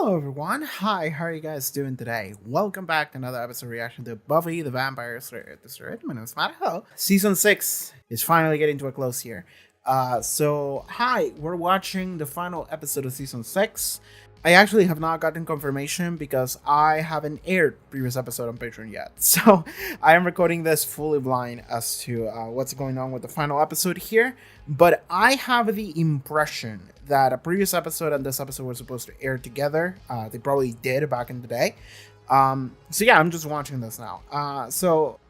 Hello everyone. Hi, how are you guys doing today? Welcome back to another episode reaction to Buffy the Vampire Slayer. My name is Matt Ho. Season 6 is finally getting to a close here. Hi, we're watching the final episode of Season 6. I actually have not gotten confirmation because I haven't aired previous episode on Patreon yet. So I am recording this fully blind as to what's going on with the final episode here. But I have the impression that a previous episode and this episode were supposed to air together. They probably did back in the day. So yeah, I'm just watching this now.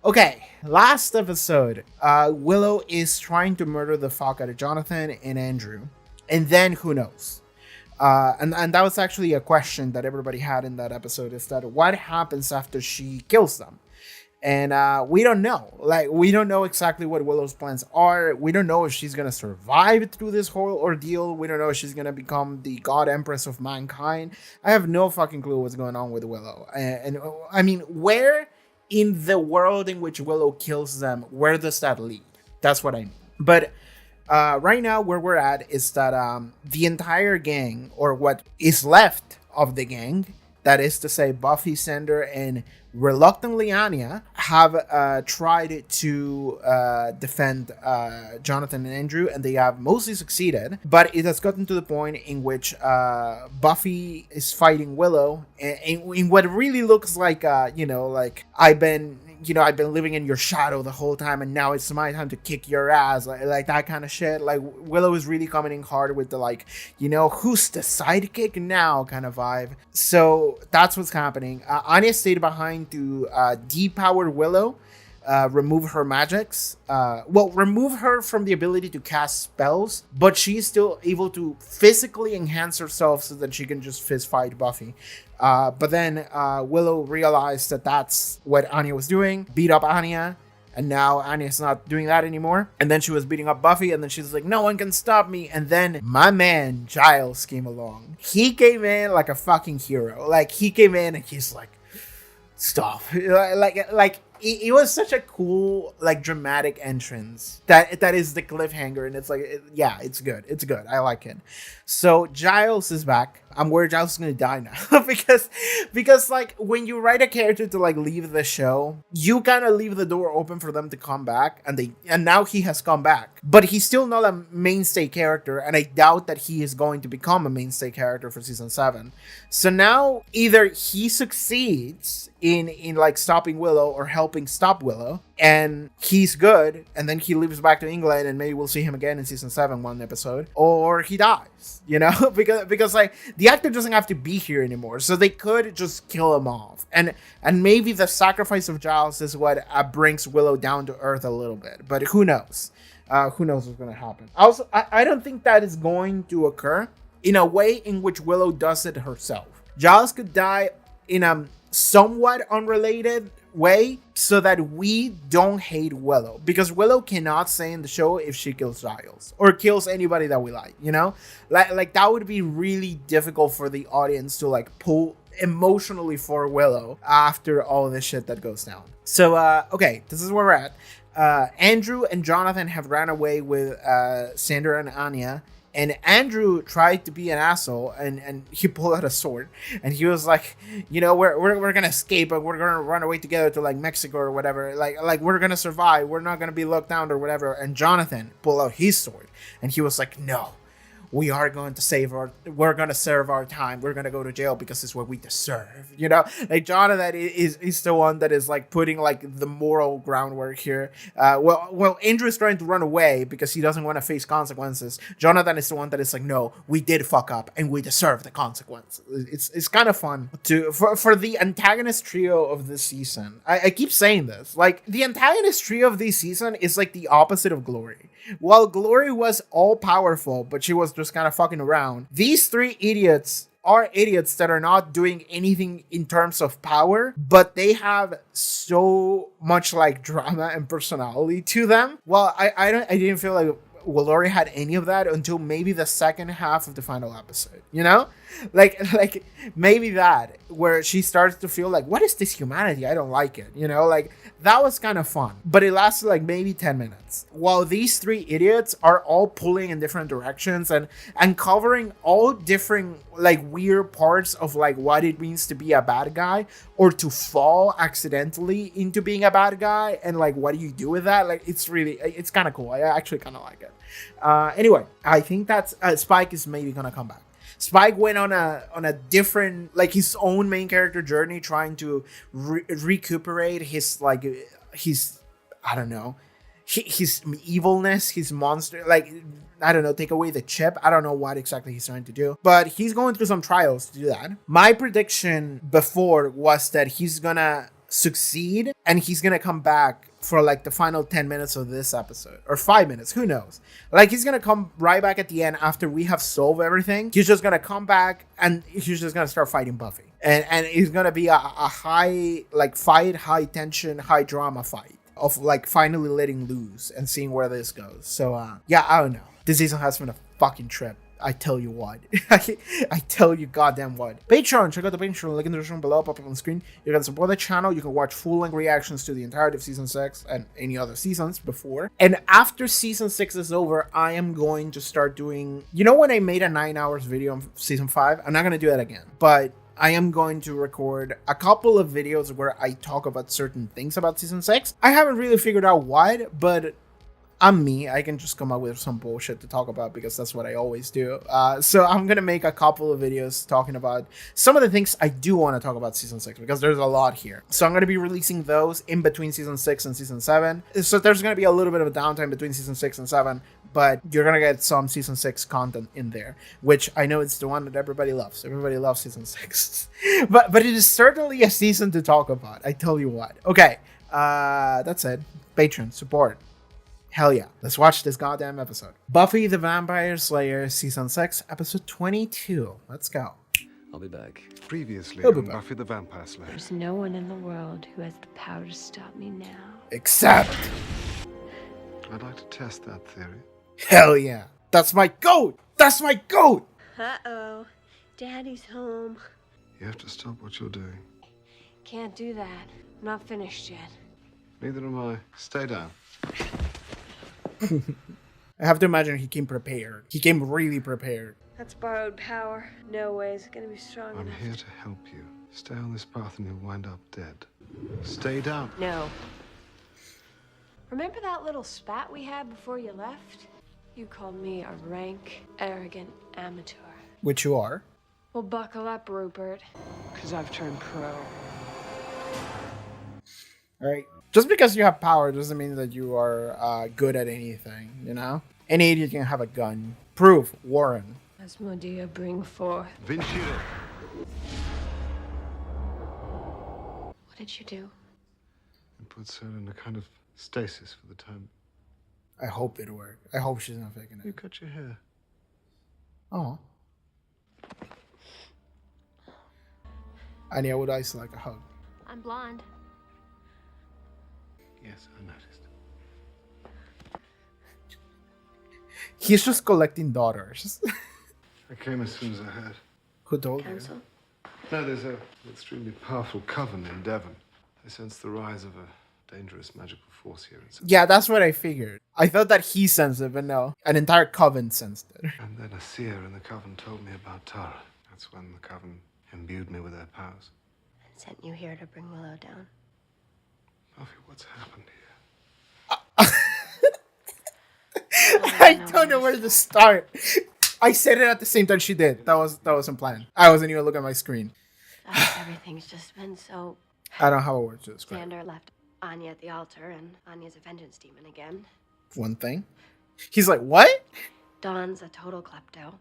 Okay, last episode, Willow is trying to murder the fuck out of Jonathan and Andrew. And then who knows? And that was actually a question that everybody had in that episode, is that what happens after she kills them? And we don't know. We don't know exactly what Willow's plans are. We don't know if she's going to survive through this whole ordeal. We don't know if she's going to become the God Empress of mankind. I have no fucking clue what's going on with Willow. And I mean, where in the world in which Willow kills them, where does that lead? That's what I mean. But right now, where we're at is that the entire gang, or what is left of the gang, that is to say Buffy, Sander, and reluctantly Anya, have tried to defend Jonathan and Andrew, and they have mostly succeeded. But it has gotten to the point in which Buffy is fighting Willow in what really looks like, I've been living in your shadow the whole time, and now it's my time to kick your ass, like that kind of shit. Like, Willow is really coming in hard with the, who's the sidekick now kind of vibe. So that's what's happening. Anya stayed behind to depower Willow, remove her magics, remove her from the ability to cast spells, but she's still able to physically enhance herself so that she can just fist fight Buffy. But then Willow realized that that's what Anya was doing, beat up Anya, and now Anya's not doing that anymore. And then she was beating up Buffy, and then she's like, no one can stop me. And then my man Giles came along. He came in like a fucking hero. Like, he came in and he's like, stop. It was such a cool, dramatic entrance that is the cliffhanger, and it's it's good. It's good. I like it. So Giles is back. I'm worried Giles is gonna die now because when you write a character to leave the show, you kind of leave the door open for them to come back, and now he has come back, but he's still not a mainstay character, and I doubt that he is going to become a mainstay character for season 7. So now either he succeeds in stopping Willow or helping stop Willow, and he's good, and then he leaves back to England, and maybe we'll see him again in season 7 one episode, or he dies, because the actor doesn't have to be here anymore, so they could just kill him off, and maybe the sacrifice of Giles is what brings Willow down to earth a little bit, but who knows? Who knows what's going to happen? Also, I don't think that is going to occur in a way in which Willow does it herself. Giles could die in a somewhat unrelated way so that we don't hate Willow, because Willow cannot say in the show if she kills Giles or kills anybody that we like, that would be really difficult for the audience to pull emotionally for Willow after all this shit that goes down. So okay, this is where we're at. Andrew and Jonathan have ran away with Sander and Anya. And Andrew tried to be an asshole, and he pulled out a sword, and he was like, we're gonna escape, and we're gonna run away together to Mexico or whatever. Like we're gonna survive. We're not gonna be locked down or whatever. And Jonathan pulled out his sword, and he was like, no, we are going to we're going to serve our time. We're going to go to jail because it's what we deserve. Jonathan is the one that is putting the moral groundwork here. Well, Andrew is trying to run away because he doesn't want to face consequences. Jonathan is the one that is no, we did fuck up and we deserve the consequences. It's kind of fun for the antagonist trio of this season. I keep saying this, the antagonist trio of this season is the opposite of Glory. While Glory was all powerful, but she was just kind of fucking around, these three idiots are idiots that are not doing anything in terms of power, but they have so much drama and personality to them. Well, I didn't feel Glory had any of that until maybe the second half of the final episode, like maybe that where she starts to feel like, what is this humanity? I don't like it. Like that was kind of fun, but it lasted like maybe 10 minutes while these three idiots are all pulling in different directions and covering all different like weird parts of like what it means to be a bad guy or to fall accidentally into being a bad guy, and like what do you do with that? Like it's kind of cool. I actually kind of like it. Anyway, I think that's Spike is maybe gonna come back. Spike went on a different, like his own main character journey, trying to recuperate his like his I don't know, his evilness, his monster, like I don't know, take away the chip. I don't know what exactly he's trying to do, but he's going through some trials to do that. My prediction before was that he's gonna succeed and he's gonna come back for like the final 10 minutes of this episode or 5 minutes, who knows. Like he's gonna come right back at the end after we have solved everything. He's just gonna come back and he's just gonna start fighting Buffy, and it's gonna be a high like fight, high tension, high drama fight of like finally letting loose and seeing where this goes. So yeah, I don't know, this season has been a fucking trip. I tell you what. I tell you goddamn what. Patreon, check out the Patreon, link in the description below, pop up on the screen. You can support the channel. You can watch full-length reactions to the entirety of Season 6 and any other seasons before. And after Season 6 is over, I am going to start doing... You know when I made a 9 hours video on Season 5? I'm not going to do that again. But I am going to record a couple of videos where I talk about certain things about Season 6. I haven't really figured out what, but... I'm me. I can just come up with some bullshit to talk about because that's what I always do. So I'm going to make a couple of videos talking about some of the things I do want to talk about Season 6 because there's a lot here. So I'm going to be releasing those in between Season 6 and Season 7. So there's going to be a little bit of a downtime between Season 6 and 7, but you're going to get some Season 6 content in there, which I know it's the one that everybody loves. Everybody loves Season 6. but it is certainly a season to talk about. I tell you what. Okay, that's it. Patreon, support. Hell yeah. Let's watch this goddamn episode. Buffy the Vampire Slayer, Season 6, Episode 22. Let's go. I'll be back. Previously He'll be on back. Buffy the Vampire Slayer. There's no one in the world who has the power to stop me now. Except. I'd like to test that theory. Hell yeah. That's my goat. That's my goat. Uh-oh. Daddy's home. You have to stop what you're doing. Can't do that. I'm not finished yet. Neither am I. Stay down. I have to imagine he came prepared. He came really prepared. That's borrowed power. No way is it gonna be strong I'm enough. here to help you. Stay on this path and you'll wind up dead. Stay down. No. Remember that little spat we had before you left? You called me a rank, arrogant amateur. Which you are. Well, buckle up, Rupert. Because I've turned pro. Alright. Just because you have power doesn't mean that you are good at anything, you know? Any idiot can have a gun. Prove, Warren. Asmodia, bring forth. Vincere. What did you do? It puts her in a kind of stasis for the time. I hope it worked. I hope she's not faking You it. cut your hair. Oh. Anya would ice like a hug. I'm blonde. Yes, I noticed. He's just collecting daughters. I came as soon as I heard. Who told you? Council? No, there's an extremely powerful coven in Devon. They sense the rise of a dangerous magical force here. Yeah, that's what I figured. I thought that he sensed it, but no. An entire coven sensed it. And then a seer in the coven told me about Tara. That's when the coven imbued me with their powers. And sent you here to bring Willow down. Buffy, what's happened here? I don't know where to start. I said it at the same time she did. That was unplanned. I wasn't even looking at my screen. Everything's just been so... I don't have a word to describe. Xander left Anya at the altar, and Anya's a vengeance demon again. One thing. He's like, what? Dawn's a total klepto.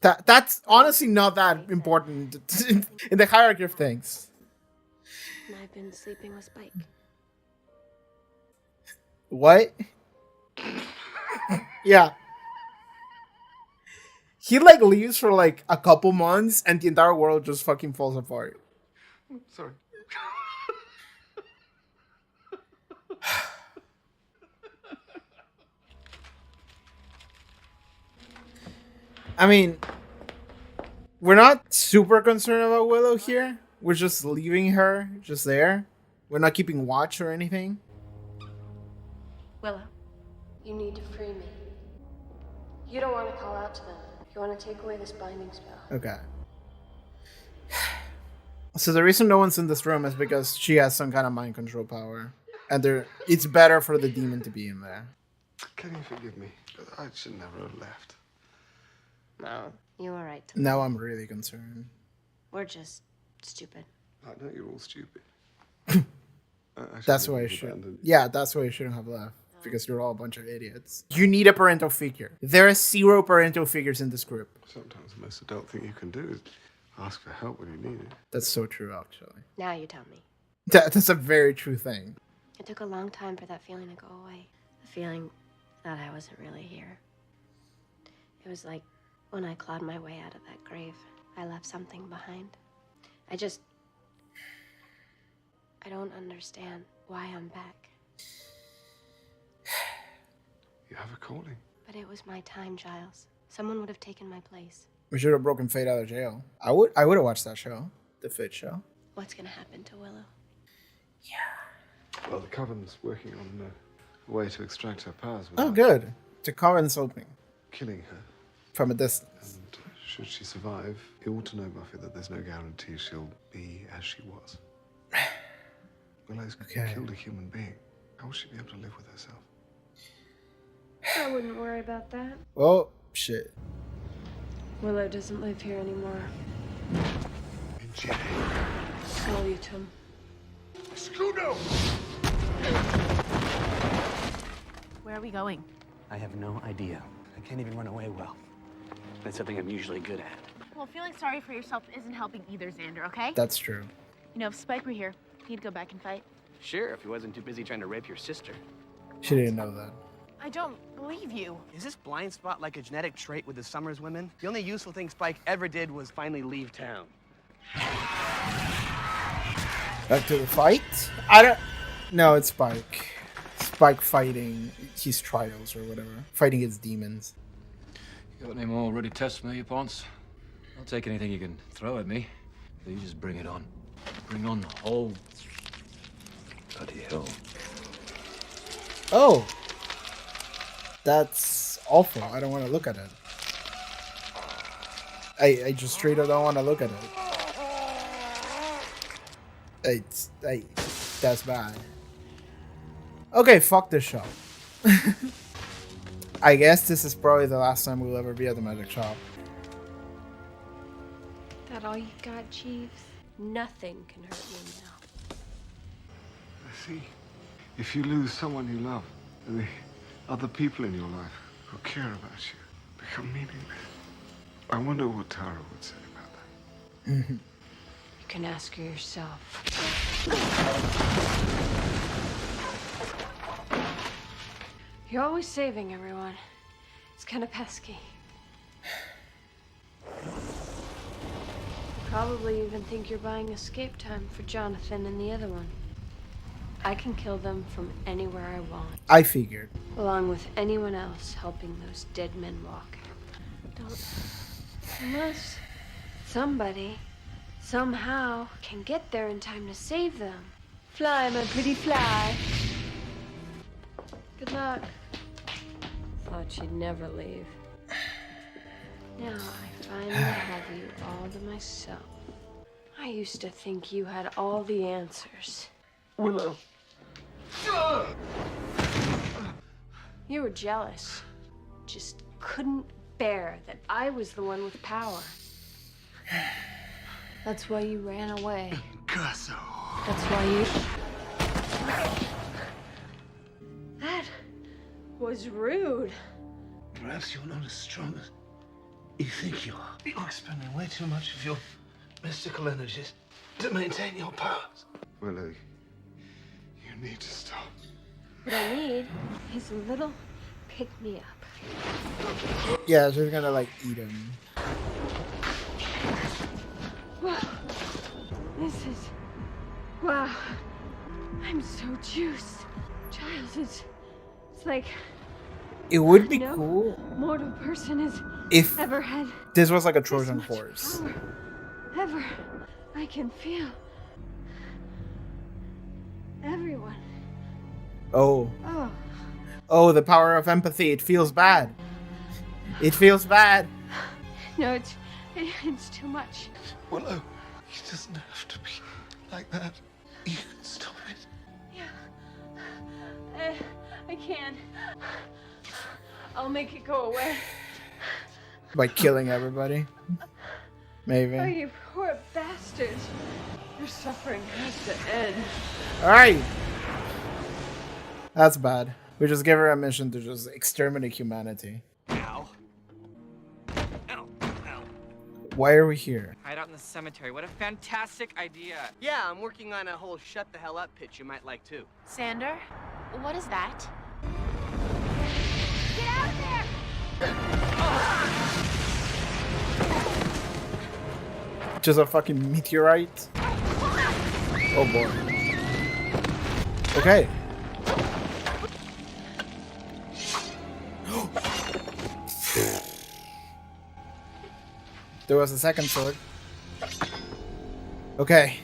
That's honestly not that important in the hierarchy of things. And I've been sleeping with Spike. What? Yeah. He like leaves for like a couple months and the entire world just fucking falls apart. Sorry. I mean, we're not super concerned about Willow here. We're just leaving her just there. We're not keeping watch or anything. Willow, you need to free me. You don't want to call out to them. You want to take away this binding spell. Okay. So the reason no one's in this room is because she has some kind of mind control power. And it's better for the demon to be in there. Can you forgive me? But I should never have left. No, you were right. Now I'm really concerned. We're just stupid. I know you're all stupid. That's why I should. Yeah, that's why you shouldn't have left. Because you're all a bunch of idiots. You need a parental figure. There are 0 parental figures in this group. Sometimes the most adult thing you can do is ask for help when you need it. That's so true, actually. Now you tell me. That's a very true thing. It took a long time for that feeling to go away. The feeling that I wasn't really here. It was like when I clawed my way out of that grave. I left something behind. I don't understand why I'm back. You have a calling. But it was my time, Giles. Someone would have taken my place. We should have broken Fate out of jail. I would have watched that show. The Fate show. What's gonna happen to Willow? Well, the Coven's working on a way to extract her powers Oh, without good. The Coven's opening. killing her. From a distance. And should she survive, you ought to know, Buffy, that there's no guarantee she'll be as she was. Willow's killed a human being. How will she be able to live with herself? I wouldn't worry about that. Oh, shit. Willow doesn't live here anymore. And Jenny. Salutum. Scudo! Where are we going? I have no idea. I can't even run away well. That's something I'm usually good at. Well, feeling sorry for yourself isn't helping either, Xander, okay? That's true. You know, if Spike were here, he'd go back and fight. Sure, if he wasn't too busy trying to rape your sister. She didn't know that. I don't believe you. Is this blind spot like a genetic trait with the Summers women? The only useful thing Spike ever did was finally leave town. Back to the fight? I don't... No, it's Spike. Spike fighting his trials or whatever. Fighting his demons. You got any more ready tests for me, Ponce? I'll take anything you can throw at me. You just bring it on. Bring on the whole bloody hell. Oh! That's awful. I don't want to look at it. I just straight up don't want to look at it. That's bad. Okay, fuck this shop. I guess this is probably the last time we'll ever be at the magic shop. That all you got, Jeeves? Nothing can hurt me now. I see. If you lose someone you love, the other people in your life who care about you become meaningless. I wonder what Tara would say about that. You can ask her yourself. You're always saving everyone. It's kind of pesky. Probably even think you're buying escape time for Jonathan and the other one. I can kill them from anywhere I want, I figured. along with anyone else helping those dead men walk. Unless somebody, somehow, can get there in time to save them. Fly, my pretty fly. Good luck. Thought you'd never leave. Now I finally have you all to myself. I used to think you had all the answers. Willow. You were jealous. Just couldn't bear that I was the one with power. That's why you ran away. Curso. That's why you... That was rude. Perhaps you're not as strong as you think you are. You're expending way too much of your mystical energies to maintain your powers. Willow, you need to stop. What I need is a little pick-me-up. Yeah, she's gonna like eat him. Wow. This is... Wow. I'm so juiced. Giles, it's like... It would be no cool. mortal person has If ever had this was like a this Trojan much horse. power. Ever. I can feel everyone. Oh. Oh, Oh, the power of empathy. It feels bad. It feels bad. no, it's too much. Willow, he doesn't have to be like that. You can stop it. Yeah. I can. I'll make it go away. By killing everybody. Maybe. Oh, you poor bastards. Your suffering has to end. Alright. That's bad. We just give her a mission to just exterminate humanity. Ow. Ow. Ow. Why are we here? Hide out in the cemetery. What a fantastic idea. Yeah, I'm working on a whole shut the hell up pitch you might like too. Xander, what is that? Get out of there! Just a fucking meteorite? Oh boy. Okay. There was a second sword. Okay.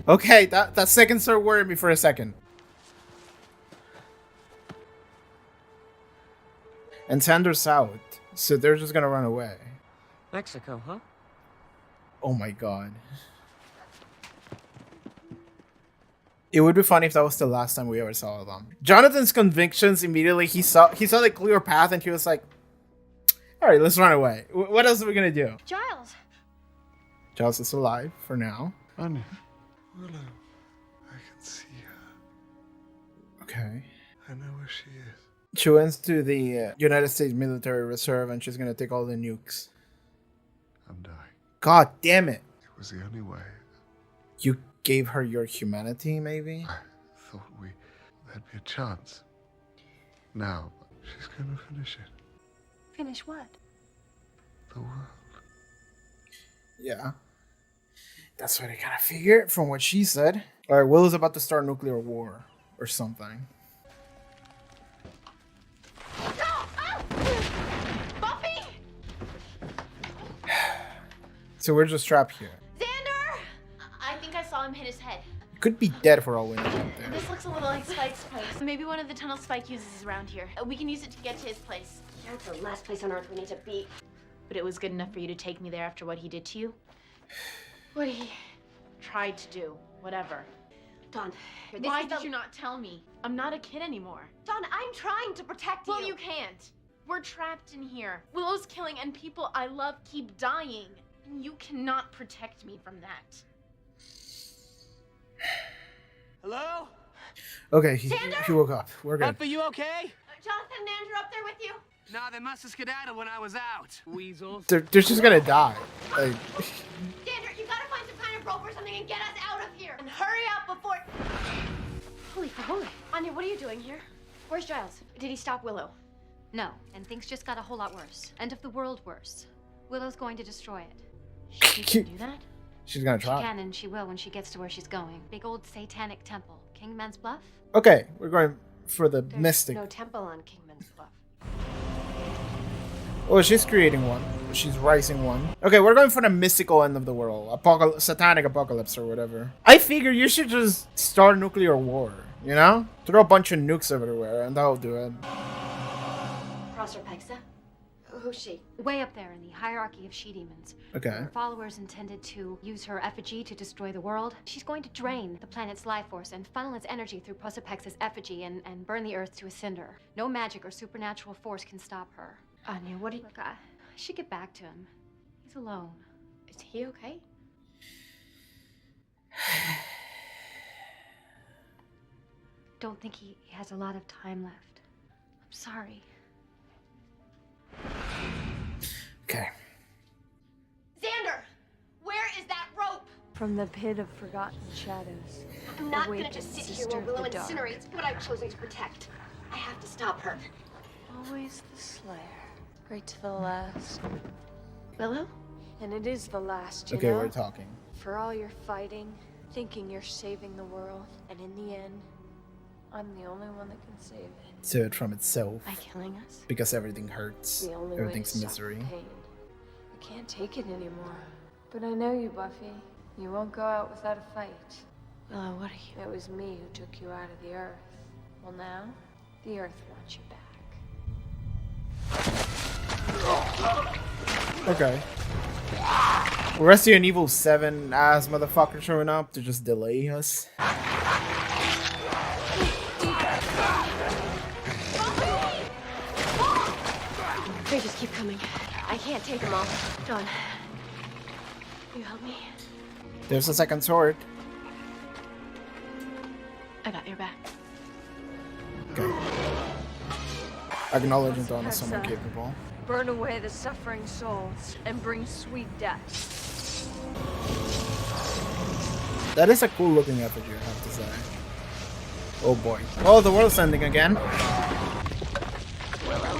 Okay, that second sword worried me for a second. And Xander's out, so they're just gonna run away. Mexico, huh? Oh my god. It would be funny if that was the last time we ever saw them. Jonathan's convictions immediately, he saw the clear path and he was like, alright, let's run away. What else are we gonna do? Giles! Giles is alive for now. Honey, Willow, I can see her. Okay. I know where she is. She went to the United States Military Reserve and she's gonna take all the nukes. I'm dying. God damn it. It was the only way. You gave her your humanity, maybe? I thought there'd be a chance. Now, she's gonna finish it. Finish what? The world. Yeah. That's what I kind of figured from what she said. Alright, Will is about to start nuclear war or something. Buffy! So we're just trapped here. Xander! I think I saw him hit his head. He could be dead for all we know out there. This looks a little like Spike's place. Maybe one of the tunnels Spike uses is around here. We can use it to get to his place. That's the last place on Earth we need to be. But it was good enough for you to take me there after what he did to you? What he tried to do. Whatever. Dawn, Why did you not tell me? I'm not a kid anymore. Dawn, I'm trying to protect you. Well, you can't. We're trapped in here. Willow's killing and people I love keep dying. And you cannot protect me from that. Hello? Okay, he woke up. We're good. Buffy, you okay? Jonathan and Andrew up there with you? Nah, they must have skedaddled when I was out. Weasels. They're just gonna die. Like, Xander, you gotta find some kind of rope or something and get us out of here. And hurry up before... Holy for holy. Anya, what are you doing here? Where's Giles? Did he stop Willow? No, and things just got a whole lot worse. End of the world worse. Willow's going to destroy it. She can do that? she's gonna She try. can and she will when she gets to where she's going. Big old satanic temple. Kingman's Bluff? Okay, we're going for the There's mystic. no temple on Kingman's Bluff. Oh, she's creating one. She's rising one. Okay, we're going for the mystical end of the world. Satanic apocalypse or whatever. I figure you should just start nuclear war, you know? Throw a bunch of nukes everywhere and that'll do it. Proserpixia? Who's she? Way up there in the hierarchy of she-demons. Okay. Her followers intended to use her effigy to destroy the world. She's going to drain the planet's life force and funnel its energy through Proserpix's effigy and burn the Earth to a cinder. No magic or supernatural force can stop her. Anya, what are you... Look, I should get back to him. He's alone. Is he okay? Don't think he has a lot of time left. I'm sorry. Okay. Xander! Where is that rope? From the pit of forgotten shadows. I'm not Awakened gonna just sit here sister while of Willow the dark. incinerates what I've chosen to protect. I have to stop her. Always the Slayer. Right to the last. Willow? And it is the last, you Okay, know? we're talking. For all your fighting, thinking you're saving the world, and in the end, I'm the only one that can save it. Save it from itself. By killing us? Because everything hurts. The only Everything's way to stop misery. pain. can't take it anymore. But I know you, Buffy. You won't go out without a fight. Willow, what are you? It was me who took you out of the Earth. Well, now, the Earth wants you back. Okay. Resident Evil 7 ass motherfucker showing up to just delay us. They just keep coming. I can't take them all. Dawn, you help me? There's a second sword. I got your back. Okay. Acknowledging Dawn as someone capable. Burn away the suffering souls and bring sweet death. That is a cool looking effigy, I have to say. Oh boy. Oh, the world's ending again. Willow.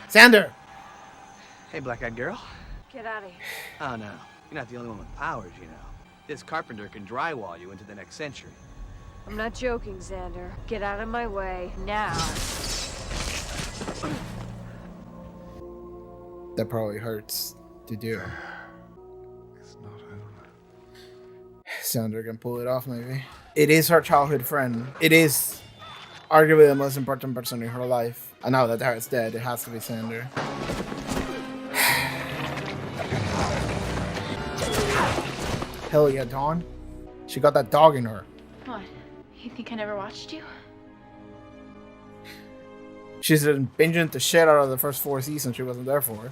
Xander! Hey, black-eyed girl. Get out of here. Oh, no. You're not the only one with powers, you know. This carpenter can drywall you into the next century. I'm not joking, Xander. Get out of my way, now. That probably hurts to do. It's not over. Xander can pull it off, maybe. It is her childhood friend. It is arguably the most important person in her life. And now that Tara's dead, it has to be Xander. Hell yeah, Dawn. She got that dog in her. What? You think I never watched you? She's been binging the shit out of the first 4 seasons she wasn't there for.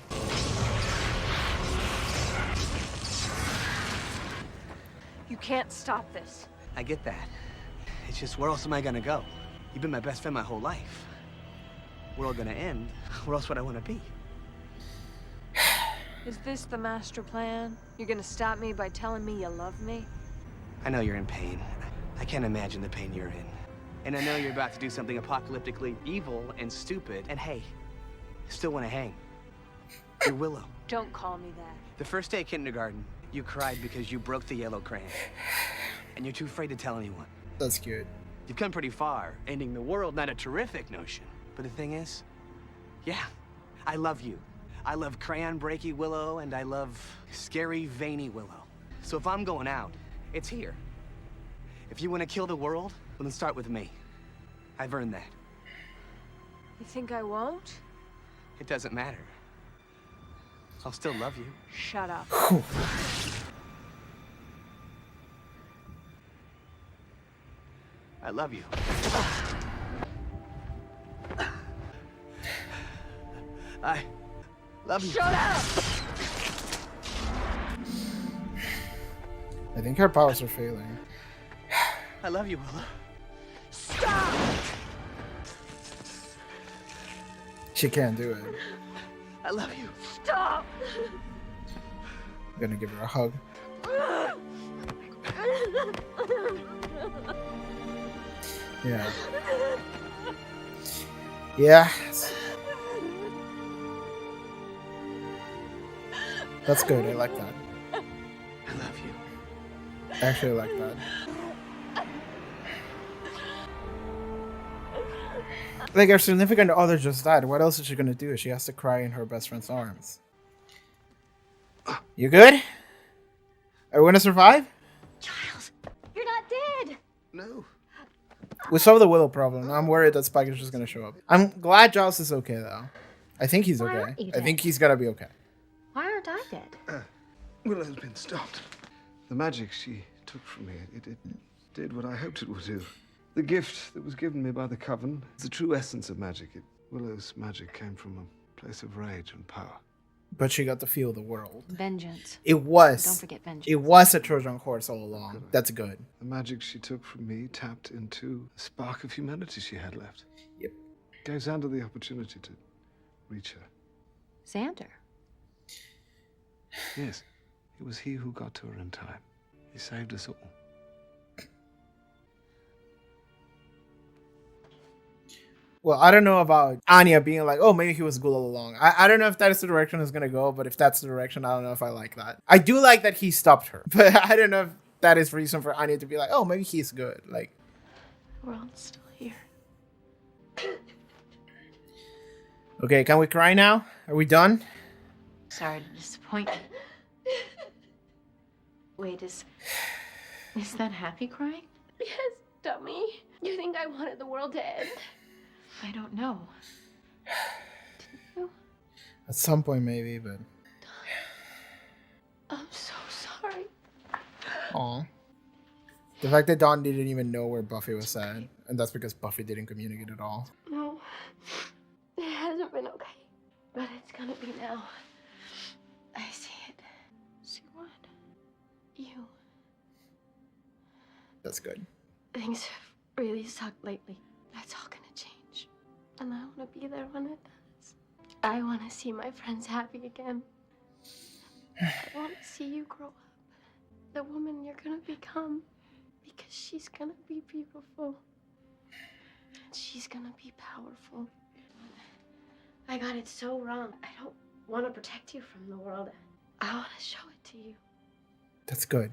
You can't stop this. I get that. It's just, where else am I gonna go? You've been my best friend my whole life. We're all gonna end. Where else would I want to be? Is this the master plan? You're gonna stop me by telling me you love me? I know you're in pain. I can't imagine the pain you're in. And I know you're about to do something apocalyptically evil and stupid. And hey, still want to hang. You're Willow. Don't call me that. The first day of kindergarten, you cried because you broke the yellow crayon. And you're too afraid to tell anyone. That's cute. You've come pretty far. Ending the world, not a terrific notion. But the thing is, yeah, I love you. I love crayon breaky Willow, and I love scary veiny Willow. So if I'm going out, it's here. If you want to kill the world, well, then start with me. I've earned that. You think I won't? It doesn't matter. I'll still love you. Shut up. I love you. I love you. Shut up! I think her powers are failing. I love you, Willow. Stop! She can't do it. I love you. Stop! I'm gonna give her a hug. Yeah. Yeah. That's good. I like that. I love you. I actually like that. Like, her significant other just died. What else is she gonna do? She has to cry in her best friend's arms. You good? Are we gonna survive? Giles, you're not dead. No. We solved the Willow problem. I'm worried that Spike is just gonna show up. I'm glad Giles is okay though. I think he's Why okay. aren't you I think dead? he's gonna be okay. Why aren't I dead? Willow's been stopped. The magic she took from me, it did what I hoped it would do. The gift that was given me by the Coven is the true essence of magic. Willow's magic came from a place of rage and power. But she got to feel the world. Vengeance. It was. Don't forget vengeance. It was a Trojan horse all along. That's good. The magic she took from me tapped into a spark of humanity she had left. Yep. Gave Xander the opportunity to reach her. Xander. Yes, it was he who got to her in time. He saved us all. Well, I don't know about Anya being like, oh, maybe he was good all along. I don't know if that is the direction it's going to go, but if that's the direction, I don't know if I like that. I do like that he stopped her, but I don't know if that is reason for Anya to be like, oh, maybe he's good. Like, The world's still here. Okay, can we cry now? Are we done? Sorry to disappoint you. Wait, is that happy crying? Yes, dummy. You think I wanted the world to end? I don't know. You? At some point, maybe, but. I'm so sorry. Aw. The fact that Dawn didn't even know where Buffy was at, and that's because Buffy didn't communicate at all. No, it hasn't been okay, but it's gonna be now. I see it. See what? You. That's good. Things have really sucked lately. That's all gonna change. And I wanna be there when it does. I wanna see my friends happy again. I wanna see you grow up. The woman you're gonna become. Because she's gonna be beautiful. And she's gonna be powerful. I got it so wrong. I don't wanna protect you from the world. I wanna show it to you. That's good.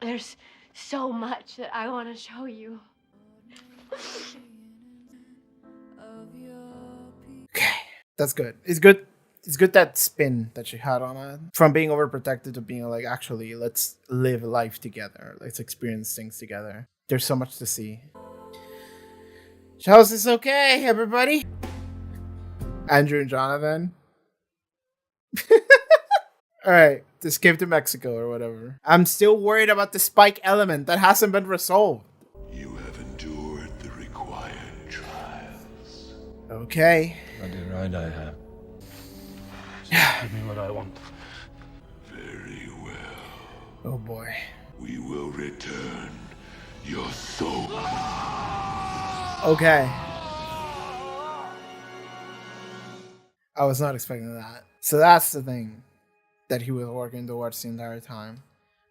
There's so much that I want to show you. Okay, that's good. It's good. It's good that spin that she had on it. From being overprotected to being like, actually, let's live life together. Let's experience things together. There's so much to see. How's this okay, everybody? Andrew and Jonathan. Alright, escape to Mexico or whatever. I'm still worried about the spike element that hasn't been resolved. You have endured the required trials. Okay. Bloody right I have. Give me what I want. Very well. Oh boy. We will return your soul. Okay. I was not expecting that. So that's the thing that he was working towards the entire time.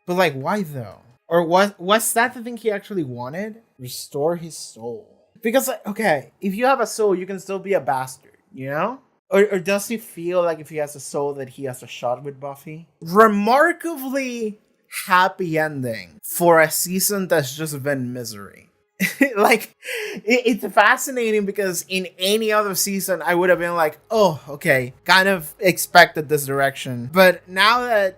But like, why though? Or was that the thing he actually wanted? Restore his soul. Because like, okay, if you have a soul, you can still be a bastard, you know? Or does he feel like if he has a soul that he has a shot with Buffy? Remarkably happy ending for a season that's just been misery. Like, it's fascinating because in any other season, I would have been like, oh, okay, kind of expected this direction. But now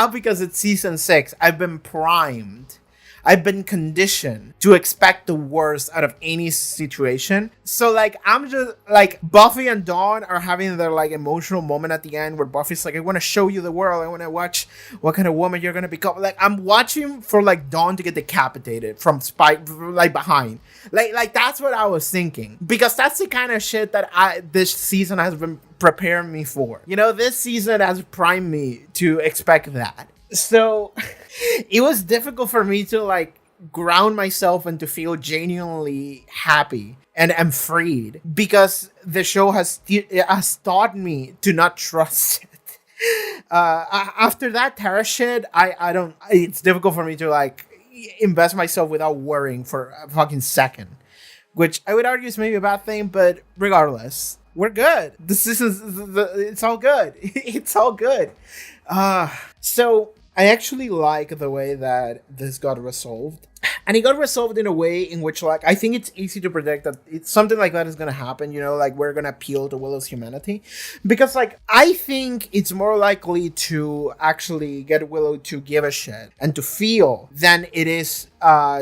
because it's season 6, I've been primed. I've been conditioned to expect the worst out of any situation. So, like, I'm just, like, Buffy and Dawn are having their, like, emotional moment at the end where Buffy's like, I want to show you the world. I want to watch what kind of woman you're going to become. Like, I'm watching for, like, Dawn to get decapitated from Spike, like, behind. Like that's what I was thinking. Because that's the kind of shit that this season has been preparing me for. You know, this season has primed me to expect that. So it was difficult for me to like ground myself and to feel genuinely happy and am freed because the show has taught me to not trust it. After that Tara shit, I don't. It's difficult for me to like invest myself without worrying for a fucking second, which I would argue is maybe a bad thing. But regardless, we're good. This is it's all good. It's all good. So I actually like the way that this got resolved. And it got resolved in a way in which, like, I think it's easy to predict that it's something like that is going to happen, you know, like, we're going to appeal to Willow's humanity. Because, like, I think it's more likely to actually get Willow to give a shit and to feel than it is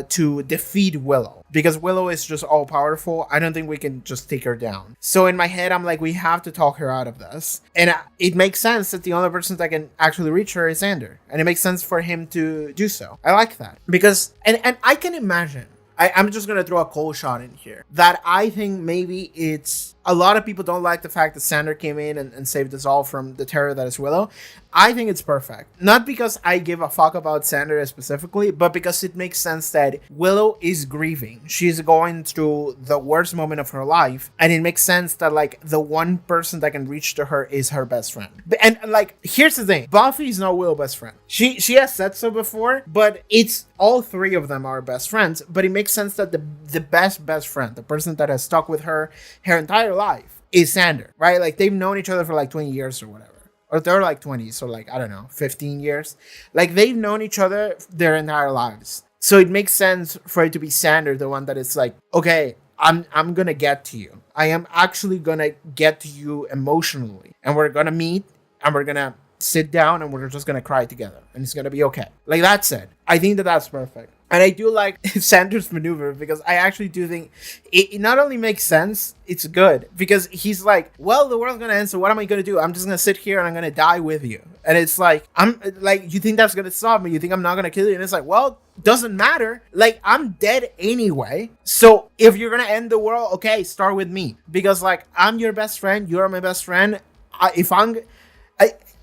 to defeat Willow. Because Willow is just all powerful. I don't think we can just take her down. So in my head, I'm like, we have to talk her out of this. And it makes sense that the only person that can actually reach her is Xander. And it makes sense for him to do so. I like that. Because, and I can imagine, I'm just going to throw a cold shot in here, that I think maybe it's, a lot of people don't like the fact that Xander came in and saved us all from the terror that is Willow. I think it's perfect. Not because I give a fuck about Xander specifically, but because it makes sense that Willow is grieving. She's going through the worst moment of her life. And it makes sense that, like, the one person that can reach to her is her best friend. And, like, here's the thing. Buffy is not Willow's best friend. She has said so before, but it's all three of them are best friends. But it makes sense that the best friend, the person that has stuck with her entire life, is Xander, right? Like, they've known each other for, like, 20 years or whatever. Or they're like 20, so like, I don't know, 15 years. Like, they've known each other their entire lives. So it makes sense for it to be Xander, the one that is like, okay, I'm gonna get to you. I am actually gonna get to you emotionally, and we're gonna meet, and we're gonna sit down, and we're just gonna cry together, and it's gonna be okay. Like, that's it. I think that that's perfect. And I do like Sanders' maneuver, because I actually do think it not only makes sense, it's good. Because he's like, well, the world's gonna end, so what am I gonna do? I'm just gonna sit here and I'm gonna die with you. And it's like, I'm like, you think that's gonna stop me? You think I'm not gonna kill you? And it's like, well, doesn't matter. Like, I'm dead anyway. So if you're gonna end the world, okay, start with me. Because, like, I'm your best friend, you're my best friend.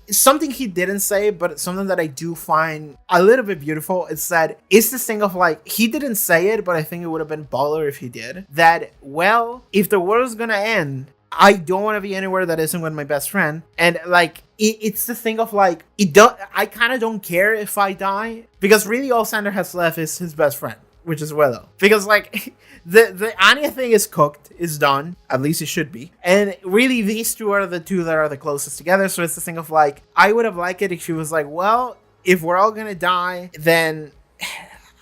Something he didn't say, but something that I do find a little bit beautiful is that it's this thing of, like, he didn't say it, but I think it would have been baller if he did. That, well, if the world's gonna end, I don't want to be anywhere that isn't with my best friend. And, like, it's the thing of, like, I kind of don't care if I die, because really all Sander has left is his best friend, which is Willow. Because, like, the Anya thing is cooked, is done. At least it should be. And really, these two are the two that are the closest together. So it's the thing of, like, I would have liked it if she was like, well, if we're all gonna die, then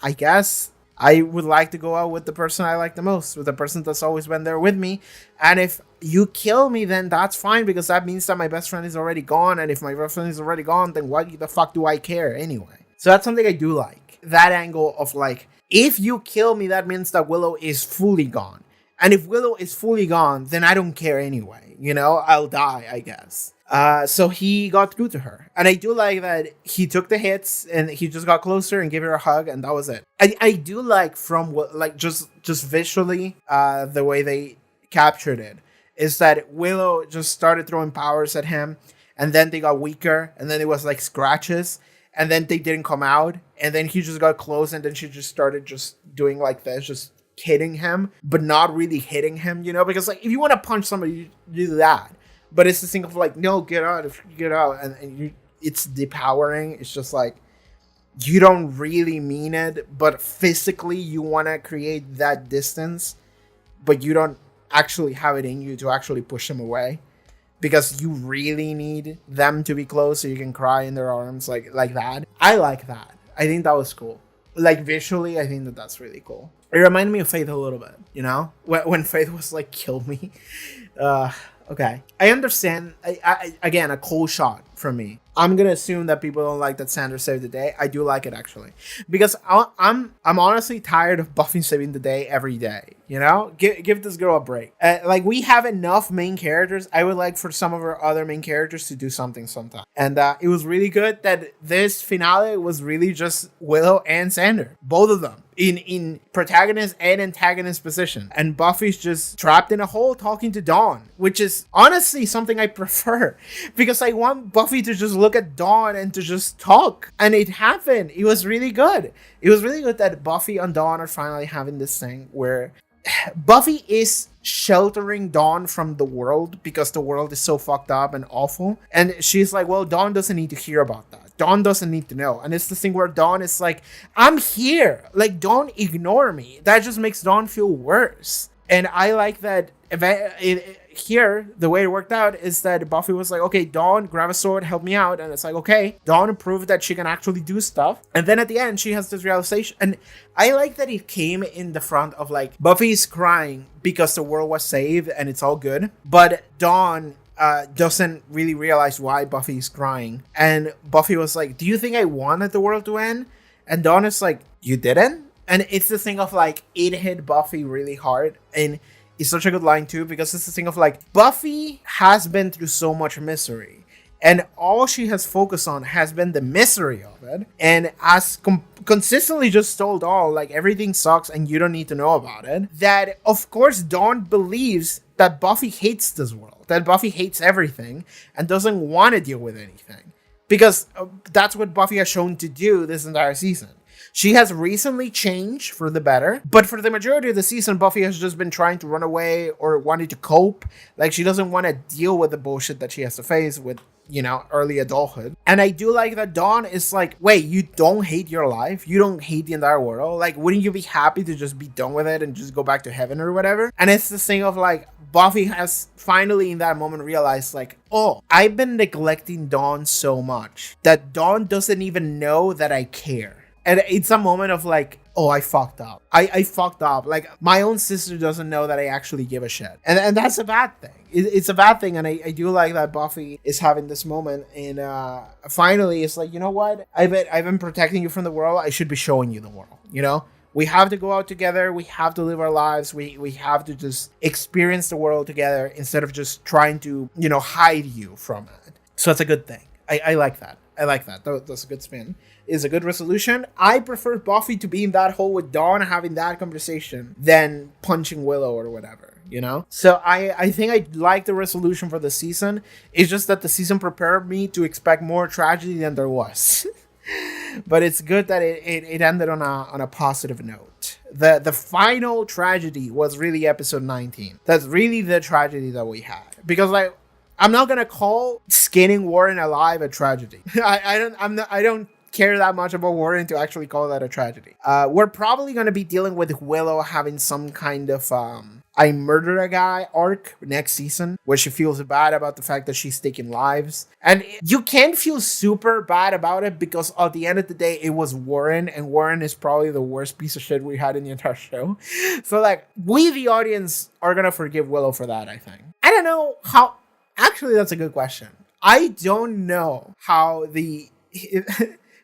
I guess I would like to go out with the person I like the most, with the person that's always been there with me. And if you kill me, then that's fine, because that means that my best friend is already gone. And if my best friend is already gone, then what the fuck do I care anyway? So that's something I do like. That angle of, like, if you kill me, that means that Willow is fully gone. And if Willow is fully gone, then I don't care anyway. You know, I'll die, I guess. So he got through to her. And I do like that he took the hits and he just got closer and gave her a hug, and that was it. I do like, from what, like, just visually, the way they captured it, is that Willow just started throwing powers at him, and then they got weaker, and then it was like scratches, and then they didn't come out, and then he just got close, and then she just started just doing like this, just hitting him, but not really hitting him, you know? Because, like, if you want to punch somebody, you do that. But it's this thing of, like, no, get out, and you, it's depowering. It's just like, you don't really mean it, but physically you want to create that distance, but you don't actually have it in you to actually push them away. Because you really need them to be close so you can cry in their arms, like that. I like that. I think that was cool. Like, visually, I think that that's really cool. It reminded me of Faith a little bit, you know? When Faith was like, kill me. Okay. I understand. Again, a cool shot from me. I'm gonna assume that people don't like that Sanders saved the day. I do like it, actually, because I'm honestly tired of Buffy saving the day every day. You know, give this girl a break. Like, we have enough main characters. I would like for some of our other main characters to do something sometime. And it was really good that this finale was really just Willow and Sander, both of them in protagonist and antagonist position. And Buffy's just trapped in a hole talking to Dawn, which is honestly something I prefer, because I want Buffy to just look at Dawn and to just talk. And it happened. It was really good. It was really good that Buffy and Dawn are finally having this thing where Buffy is sheltering Dawn from the world because the world is so fucked up and awful. And she's like, well, Dawn doesn't need to hear about that. Dawn doesn't need to know. And it's this thing where Dawn is like, I'm here. Like, don't ignore me. That just makes Dawn feel worse. And I like that here, the way it worked out is that Buffy was like, okay, Dawn, grab a sword, help me out. And it's like, okay, Dawn proved that she can actually do stuff. And then at the end, she has this realization. And I like that it came in the front of, like, Buffy's crying because the world was saved and it's all good. But Dawn doesn't really realize why Buffy's crying. And Buffy was like, do you think I wanted the world to end? And Dawn is like, you didn't? And it's the thing of, like, it hit Buffy really hard. And it's such a good line too, because it's the thing of, like, Buffy has been through so much misery, and all she has focused on has been the misery of it, and has consistently just told all, like, everything sucks and you don't need to know about it. That, of course, Dawn believes that Buffy hates this world, that Buffy hates everything and doesn't want to deal with anything, because that's what Buffy has shown to do this entire season. She has recently changed for the better, but for the majority of the season, Buffy has just been trying to run away or wanting to cope. Like, she doesn't want to deal with the bullshit that she has to face with, you know, early adulthood. And I do like that Dawn is like, wait, you don't hate your life? You don't hate the entire world? Like, wouldn't you be happy to just be done with it and just go back to heaven or whatever? And it's this thing of, like, Buffy has finally in that moment realized, like, oh, I've been neglecting Dawn so much that Dawn doesn't even know that I care. And it's a moment of like, oh, I fucked up. I fucked up. Like, my own sister doesn't know that I actually give a shit. And that's a bad thing. It's a bad thing. And I do like that Buffy is having this moment. And finally, it's like, you know what? I've been protecting you from the world. I should be showing you the world, you know? We have to go out together. We have to live our lives. We have to just experience the world together instead of just trying to, you know, hide you from it. So it's a good thing. I like that. I like that. That's a good spin. Is a good resolution. I prefer Buffy to be in that hole with Dawn having that conversation than punching Willow or whatever, you know? So I think I like the resolution for the season. It's just that the season prepared me to expect more tragedy than there was. But it's good that it ended on a positive note. The final tragedy was really episode 19. That's really the tragedy that we had. Because like, I'm not gonna call skinning Warren alive a tragedy. I don't care that much about Warren to actually call that a tragedy. We're probably gonna be dealing with Willow having some kind of I murder a guy arc next season, where she feels bad about the fact that she's taking lives. And you can't feel super bad about it because at the end of the day, it was Warren, and Warren is probably the worst piece of shit we had in the entire show. So like, we the audience are gonna forgive Willow for that, I think. I don't know how. Actually, that's a good question. I don't know how the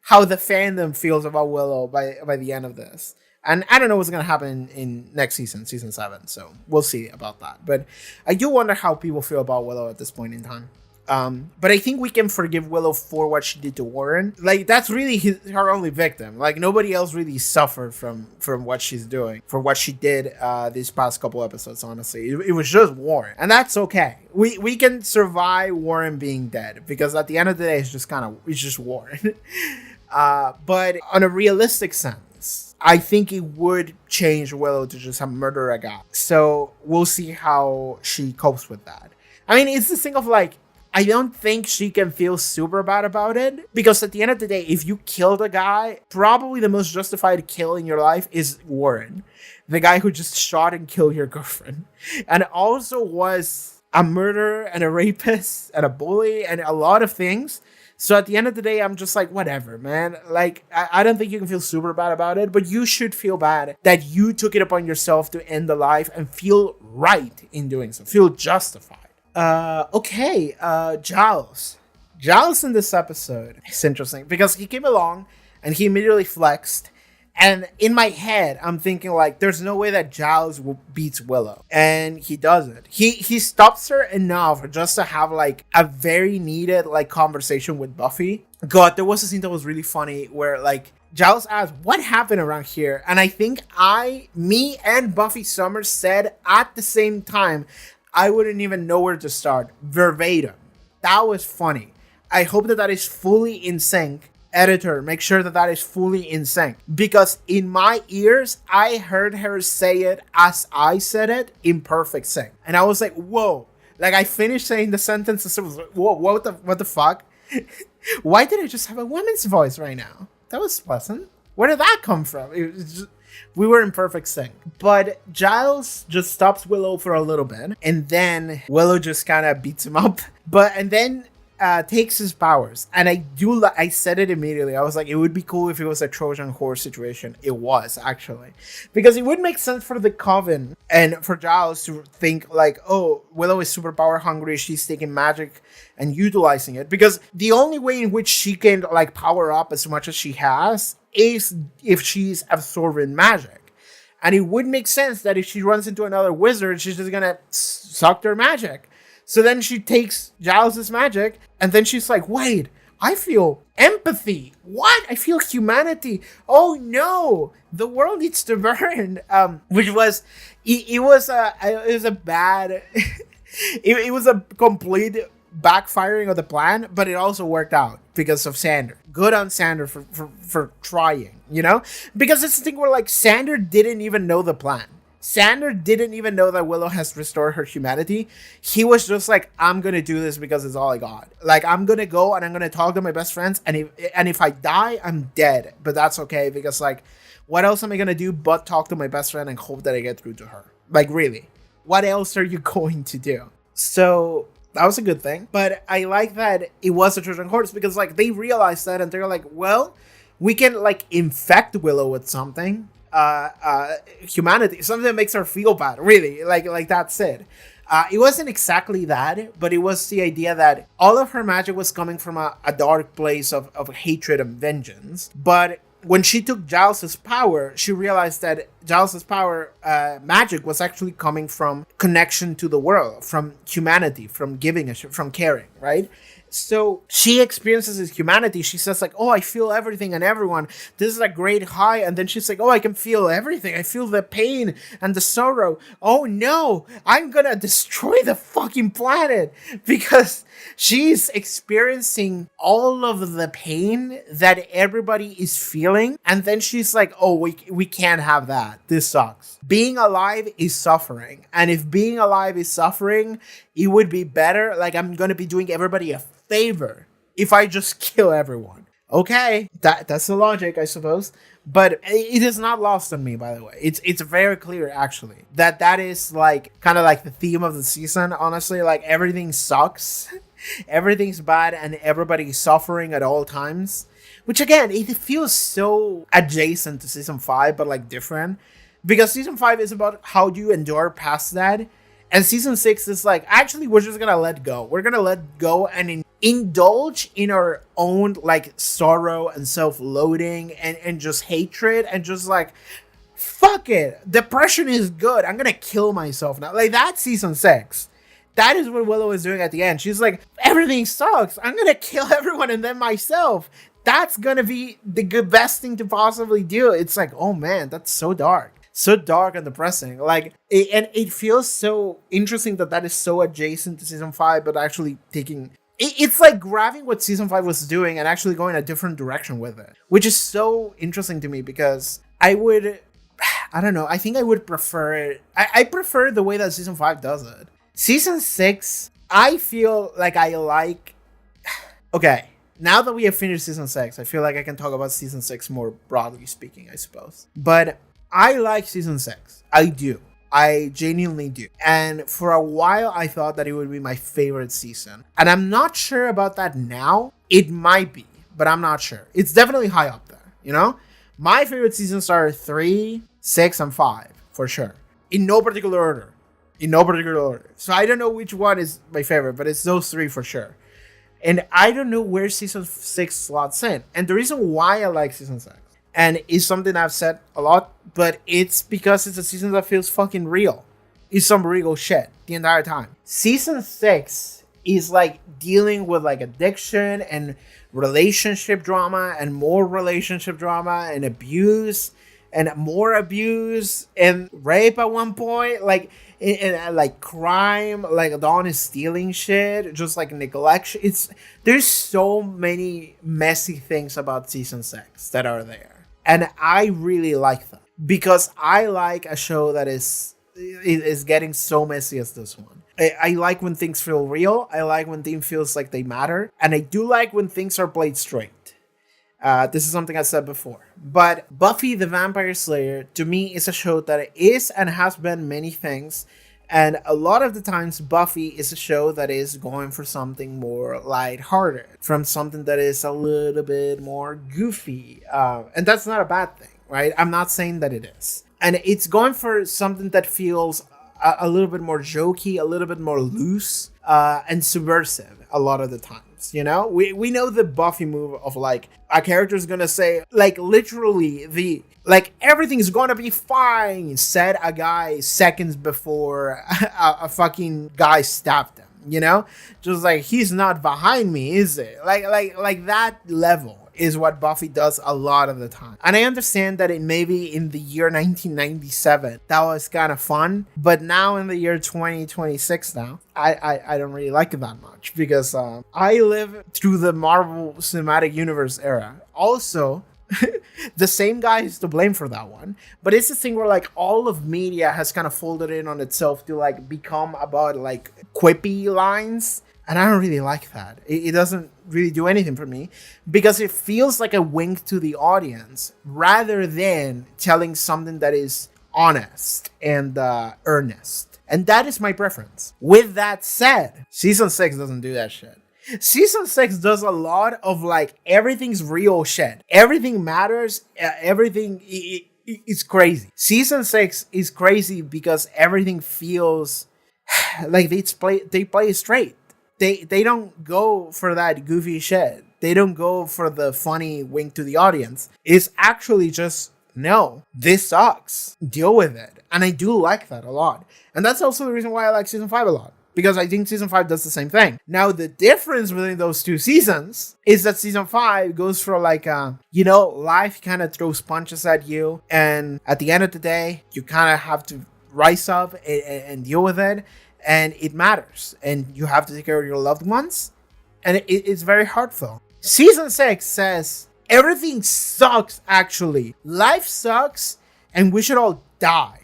fandom feels about Willow by the end of this. And I don't know what's going to happen in next season, season 7. So we'll see about that. But I do wonder how people feel about Willow at this point in time. But I think we can forgive Willow for what she did to Warren. Like, that's really her only victim. Like, nobody else really suffered from what she's doing, for what she did these past couple episodes, honestly. It was just Warren. And that's okay. We can survive Warren being dead, because at the end of the day, it's just Warren. But on a realistic sense, I think it would change Willow to just murder a guy. So we'll see how she copes with that. I mean, it's this thing of like, I don't think she can feel super bad about it, because at the end of the day, if you killed a guy, probably the most justified kill in your life is Warren, the guy who just shot and killed your girlfriend, and also was a murderer and a rapist and a bully and a lot of things. So at the end of the day, I'm just like, whatever, man. Like, I don't think you can feel super bad about it, but you should feel bad that you took it upon yourself to end the life and feel right in doing so. Feel justified. Okay, Giles. Giles in this episode is interesting because he came along and he immediately flexed. And in my head, I'm thinking like, there's no way that Giles beats Willow. And he doesn't. He stops her enough just to have like a very needed like conversation with Buffy. God, there was a scene that was really funny where like Giles asked, what happened around here? And I think me and Buffy Summers said at the same time, I wouldn't even know where to start. Verbatim. That was funny. I hope that is fully in sync. Editor, make sure that is fully in sync. Because in my ears, I heard her say it as I said it in perfect sync. And I was like, whoa. Like, I finished saying the sentence and I was like, whoa, what the fuck? Why did I just have a woman's voice right now? That was pleasant. Where did that come from? It was just, we were in perfect sync. But Giles just stops Willow for a little bit. And then Willow just kind of beats him up. And then takes his powers. And I said it immediately. I was like, it would be cool if it was a Trojan horse situation. It was, actually. Because it would make sense for the Coven and for Giles to think like, oh, Willow is superpower hungry. She's taking magic and utilizing it. Because the only way in which she can like power up as much as she has is if she's absorbing magic. And it would make sense that if she runs into another wizard, she's just gonna suck their magic. So then she takes Giles' magic, and then she's like, wait, I feel empathy. What? I feel humanity. Oh no, the world needs to burn. Which was, it was a bad, it was a complete backfiring of the plan, but it also worked out because of Sander. Good on Sander for trying, you know? Because it's the thing where like Sander didn't even know the plan. Sander didn't even know that Willow has restored her humanity. He was just like, I'm going to do this because it's all I got. Like, I'm going to go and I'm going to talk to my best friends. And if I die, I'm dead. But that's okay because, like, what else am I going to do but talk to my best friend and hope that I get through to her? Like, really? What else are you going to do? So that was a good thing. But I like that it was a Trojan horse because, like, they realized that and they're like, well, we can like infect Willow with something, humanity, something that makes her feel bad, really, like that's it. It wasn't exactly that, but it was the idea that all of her magic was coming from a dark place of hatred and vengeance. But when she took Giles's power, she realized that Giles's power, magic, was actually coming from connection to the world, from humanity, from giving a shit, from caring, right? So she experiences his humanity. She says like, oh, I feel everything and everyone. This is a great high. And then she's like, oh, I can feel everything. I feel the pain and the sorrow. Oh no, I'm gonna destroy the fucking planet, because she's experiencing all of the pain that everybody is feeling. And then she's like, oh, we can't have that. This sucks. Being alive is suffering. And if being alive is suffering, it would be better. Like, I'm gonna be doing everybody a favor if I just kill everyone. Okay, that's the logic, I suppose. But it is not lost on me, by the way. It's very clear, actually, that is like kind of like the theme of the season. Honestly, like, everything sucks, everything's bad, and everybody's suffering at all times. Which again, it feels so adjacent to season 5, but like different, because season 5 is about how do you endure past that. And season 6 is like, actually, we're just gonna let go. We're gonna let go and indulge in our own like sorrow and self-loathing and just hatred, and just like, fuck it. Depression is good. I'm gonna kill myself now. Like, that's season 6. That is what Willow is doing at the end. She's like, everything sucks. I'm gonna kill everyone and then myself. That's gonna be the best thing to possibly do. It's like, oh man, that's so dark. So dark and depressing. Like, and it feels so interesting that is so adjacent to season 5, but actually taking... It's like grabbing what season 5 was doing and actually going a different direction with it. Which is so interesting to me, because I don't know, I think I would prefer it. I prefer the way that season 5 does it. Season 6, I feel like I like... Okay, now that we have finished season 6, I feel like I can talk about season 6 more broadly speaking, I suppose. But I like season 6. I do. I genuinely do. And for a while, I thought that it would be my favorite season. And I'm not sure about that now. It might be, but I'm not sure. It's definitely high up there, you know? My favorite seasons are 3, 6, and 5, for sure. In no particular order. So I don't know which one is my favorite, but it's those 3 for sure. And I don't know where season 6 slots in. And the reason why I like season 6, and it's something I've said a lot, but it's because it's a season that feels fucking real. It's some real shit the entire time. Season 6 is like dealing with like addiction and relationship drama and more relationship drama and abuse and more abuse and rape at one point. Like, and like crime, like Dawn is stealing shit, just like neglect. There's so many messy things about season 6 that are there. And I really like them, because I like a show that is getting so messy as this one. I like when things feel real. I like when things feels like they matter. And I do like when things are played straight. This is something I said before. But Buffy the Vampire Slayer, to me, is a show that is and has been many things. And a lot of the times, Buffy is a show that is going for something more lighthearted, from something that is a little bit more goofy. And that's not a bad thing, right? I'm not saying that it is. And it's going for something that feels a little bit more jokey, a little bit more loose, and subversive a lot of the times, you know? We know the Buffy move of, like, a character is gonna say, like, literally, everything's gonna be fine, said a guy seconds before a fucking guy stabbed him, you know? Just like, he's not behind me, is it? Like that level is what Buffy does a lot of the time. And I understand that it maybe in the year 1997, that was kind of fun. But now in the year 2026 now, I don't really like it that much, because I live through the Marvel Cinematic Universe era. Also, the same guy is to blame for that one. But it's this thing where like all of media has kind of folded in on itself to like become about like quippy lines. And I don't really like that. It doesn't really do anything for me, because it feels like a wink to the audience rather than telling something that is honest and earnest. And that is my preference. With that said, season 6 doesn't do that shit. Season 6 does a lot of like everything's real shit. Everything matters. Everything is crazy. Season 6 is crazy because everything feels like they play straight. They don't go for that goofy shit. They don't go for the funny wink to the audience. It's actually just, no, this sucks. Deal with it. And I do like that a lot. And that's also the reason why I like season 5 a lot. Because I think season 5 does the same thing. Now, the difference between those two seasons is that season 5 goes for like, life kind of throws punches at you. And at the end of the day, you kind of have to rise up and deal with it. And it matters. And you have to take care of your loved ones. And it's very heartfelt. Season 6 says, everything sucks, actually. Life sucks, and we should all die.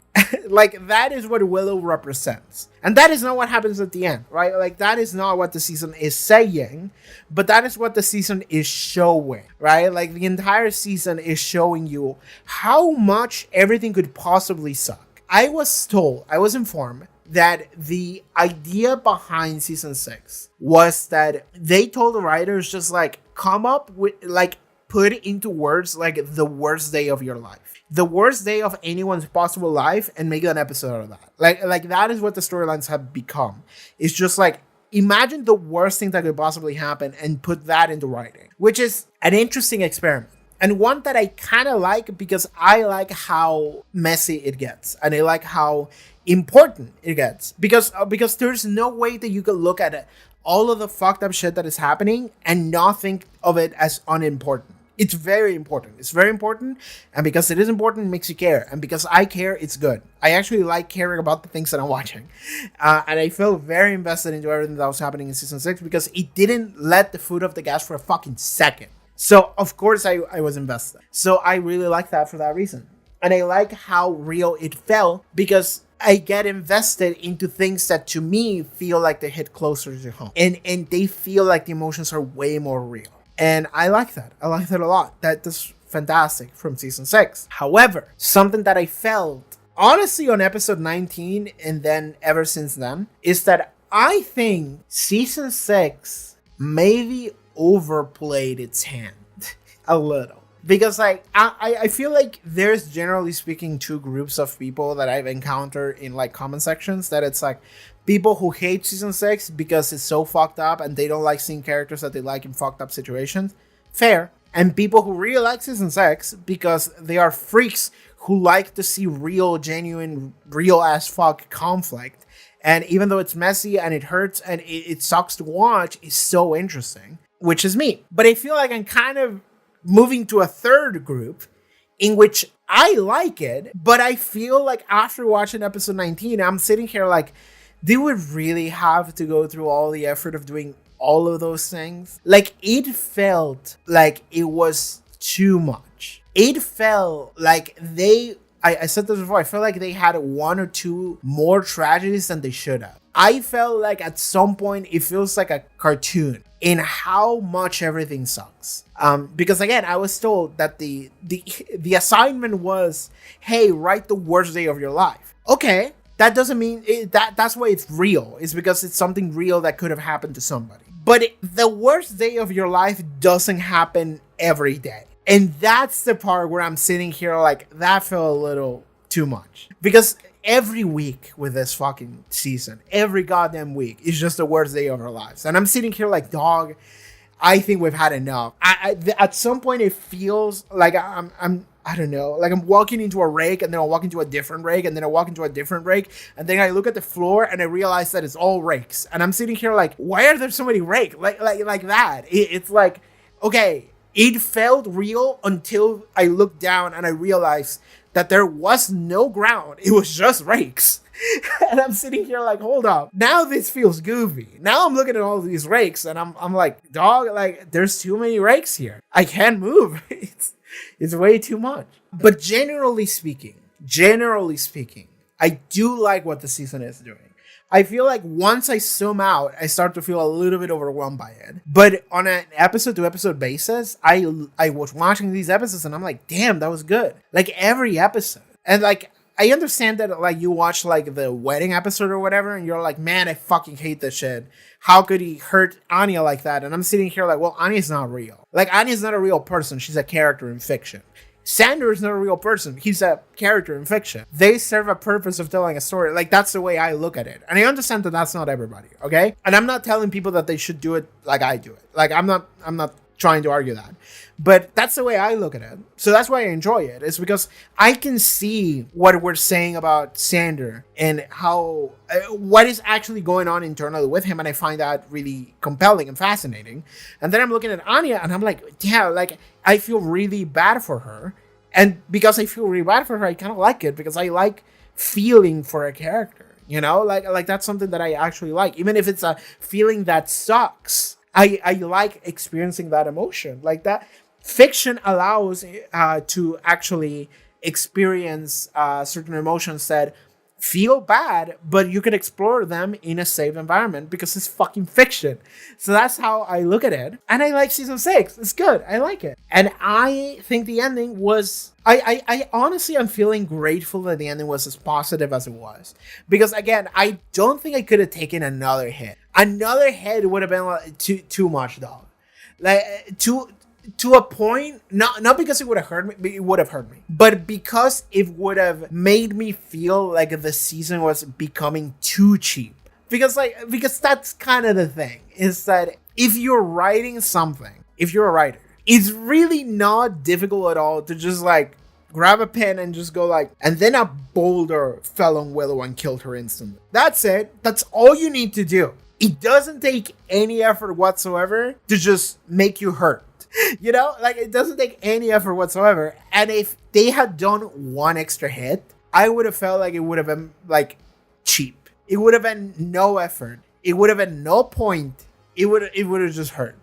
Like, that is what Willow represents. And that is not what happens at the end, right? Like, that is not what the season is saying, but that is what the season is showing, right? Like, the entire season is showing you how much everything could possibly suck. I was informed that the idea behind season 6 was that they told the writers just like, come up with, like, put into words like the worst day of your life. The worst day of anyone's possible life, and make an episode out of that. Like that is what the storylines have become. It's just like, imagine the worst thing that could possibly happen and put that into writing, which is an interesting experiment. And one that I kind of like because I like how messy it gets. And I like how important it gets. Because there's no way that you could look at it, all of the fucked up shit that is happening and not think of it as unimportant. It's very important. It's very important. And because it is important, it makes you care. And because I care, it's good. I actually like caring about the things that I'm watching. And I feel very invested into everything that was happening in season 6 because it didn't let the foot off the gas for a fucking second. So, of course, I was invested. So I really like that for that reason. And I like how real it felt because I get invested into things that to me feel like they hit closer to home. And they feel like the emotions are way more real. And I like that. I like that a lot. That's fantastic from season 6. However, something that I felt, honestly, on episode 19 and then ever since then, is that I think season 6 maybe overplayed its hand a little. Because like I feel like there's, generally speaking, two groups of people that I've encountered in like comment sections, that it's like people who hate season 6 because it's so fucked up and they don't like seeing characters that they like in fucked up situations. Fair. And people who really like season 6 because they are freaks who like to see real, genuine, real as fuck conflict. And even though it's messy and it hurts and it sucks to watch, it's so interesting, which is me. But I feel like I'm kind of moving to a third group in which I like it, but I feel like after watching episode 19, I'm sitting here like, they would really have to go through all the effort of doing all of those things. Like, it felt like it was too much. It felt like I said this before, I felt like they had one or two more tragedies than they should have. I felt like at some point it feels like a cartoon in how much everything sucks. Because again, I was told that the assignment was, hey, write the worst day of your life. Okay, that doesn't mean that's why it's real. It's because it's something real that could have happened to somebody. But the worst day of your life doesn't happen every day. And that's the part where I'm sitting here like, that felt a little too much. Because every week with this fucking season, every goddamn week is just the worst day of our lives. And I'm sitting here like, dog, I think we've had enough. At some point it feels like I don't know, like I'm walking into a rake and then I'll walk into a different rake and then I walk into a different rake and then I look at the floor and I realize that it's all rakes. And I'm sitting here like, why are there so many rakes? Like that. It's like, okay, it felt real until I looked down and I realized that there was no ground. It was just rakes. And I'm sitting here like, hold up. Now this feels goofy. Now I'm looking at all these rakes and I'm like, dog, like there's too many rakes here. I can't move. It's way too much. But generally speaking, I do like what the season is doing. I feel like once I zoom out, I start to feel a little bit overwhelmed by it. But on an episode to episode basis, I was watching these episodes and I'm like, damn, that was good. Like every episode. And like, I understand that like you watch like the wedding episode or whatever, and you're like, man, I fucking hate this shit. How could he hurt Anya like that? And I'm sitting here like, well, Anya's not real. Like, Anya's not a real person. She's a character in fiction. Sander is not a real person. He's a character in fiction. They serve a purpose of telling a story. Like, that's the way I look at it. And I understand that that's not everybody, okay? And I'm not telling people that they should do it like I do it. Like, I'm not trying to argue that. But that's the way I look at it. So that's why I enjoy it. It's because I can see what we're saying about Sander and how what is actually going on internally with him, and I find that really compelling and fascinating. And then I'm looking at Anya and I'm like, yeah, like I feel really bad for her. And because I feel really bad for her, I kind of like it because I like feeling for a character, you know? Like that's something that I actually like. Even if it's a feeling that sucks, I like experiencing that emotion. Like that fiction allows to actually experience certain emotions that feel bad, but you can explore them in a safe environment because it's fucking fiction. So that's how I look at it. And I like season 6. It's good. I like it. And I think the ending was... I honestly am feeling grateful that the ending was as positive as it was. Because again, I don't think I could have taken another hit. Another hit would have been like too much, dog. Like to a point, not because it would have hurt me, it would have hurt me, but because it would have made me feel like the season was becoming too cheap. Because that's kind of the thing, is that if you're writing something, if you're a writer, it's really not difficult at all to just like grab a pen and just go like, and then a boulder fell on Willow and killed her instantly. That's it. That's all you need to do. It doesn't take any effort whatsoever to just make you hurt. You know, like it doesn't take any effort whatsoever. And if they had done one extra hit, I would have felt like it would have been like cheap. It would have been no effort. It would have been no point. It would have just hurt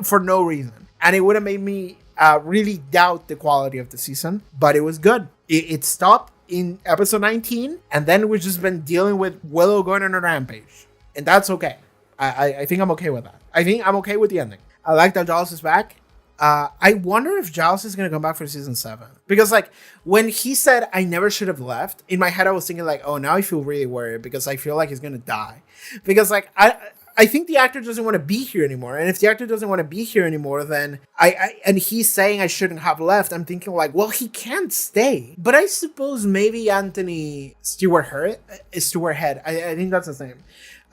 for no reason. And it would have made me really doubt the quality of the season. But it was good. It stopped in episode 19. And then we've just been dealing with Willow going on a rampage. And that's okay. I think I'm okay with that. I think I'm okay with the ending. I like that Giles is back. I wonder if Giles is going to come back for season 7. Because, like, when he said, I never should have left, in my head I was thinking, like, oh, now I feel really worried because I feel like he's going to die. Because, like, I think the actor doesn't want to be here anymore. And if the actor doesn't want to be here anymore, then and he's saying I shouldn't have left, I'm thinking, like, well, he can't stay. But I suppose maybe Anthony Stewart Head. I think that's his name.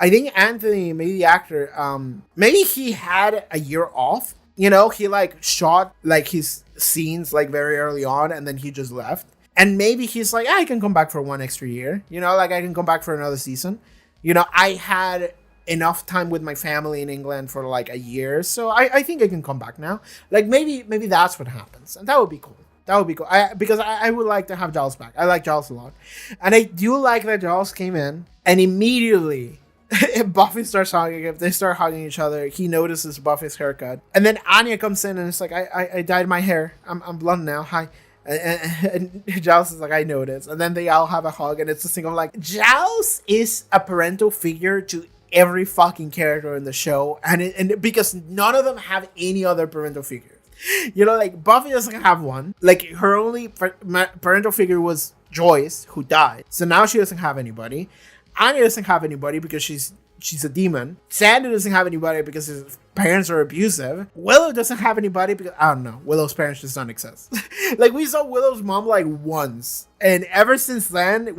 I think Anthony, maybe the actor, maybe he had a year off. You know, he like shot like his scenes like very early on and then he just left. And maybe he's like, I can come back for one extra year. You know, like I can come back for another season. You know, I had enough time with my family in England for like a year. So I think I can come back now. Like maybe that's what happens. And that would be cool. That would be cool. Because I would like to have Giles back. I like Giles a lot. And I do like that Giles came in and immediately... if Buffy starts hugging, if they start hugging each other, he notices Buffy's haircut. And then Anya comes in and it's like, I dyed my hair. I'm blonde now. Hi. And Giles is like, I noticed. And then they all have a hug. And it's this thing of like, Giles is a parental figure to every fucking character in the show. And because none of them have any other parental figures. You know, like Buffy doesn't have one. Like her only parental figure was Joyce, who died. So now she doesn't have anybody. Anya doesn't have anybody because she's a demon. Sander doesn't have anybody because his parents are abusive. Willow doesn't have anybody because, I don't know, Willow's parents just don't exist. Like, we saw Willow's mom, like, once. And ever since then,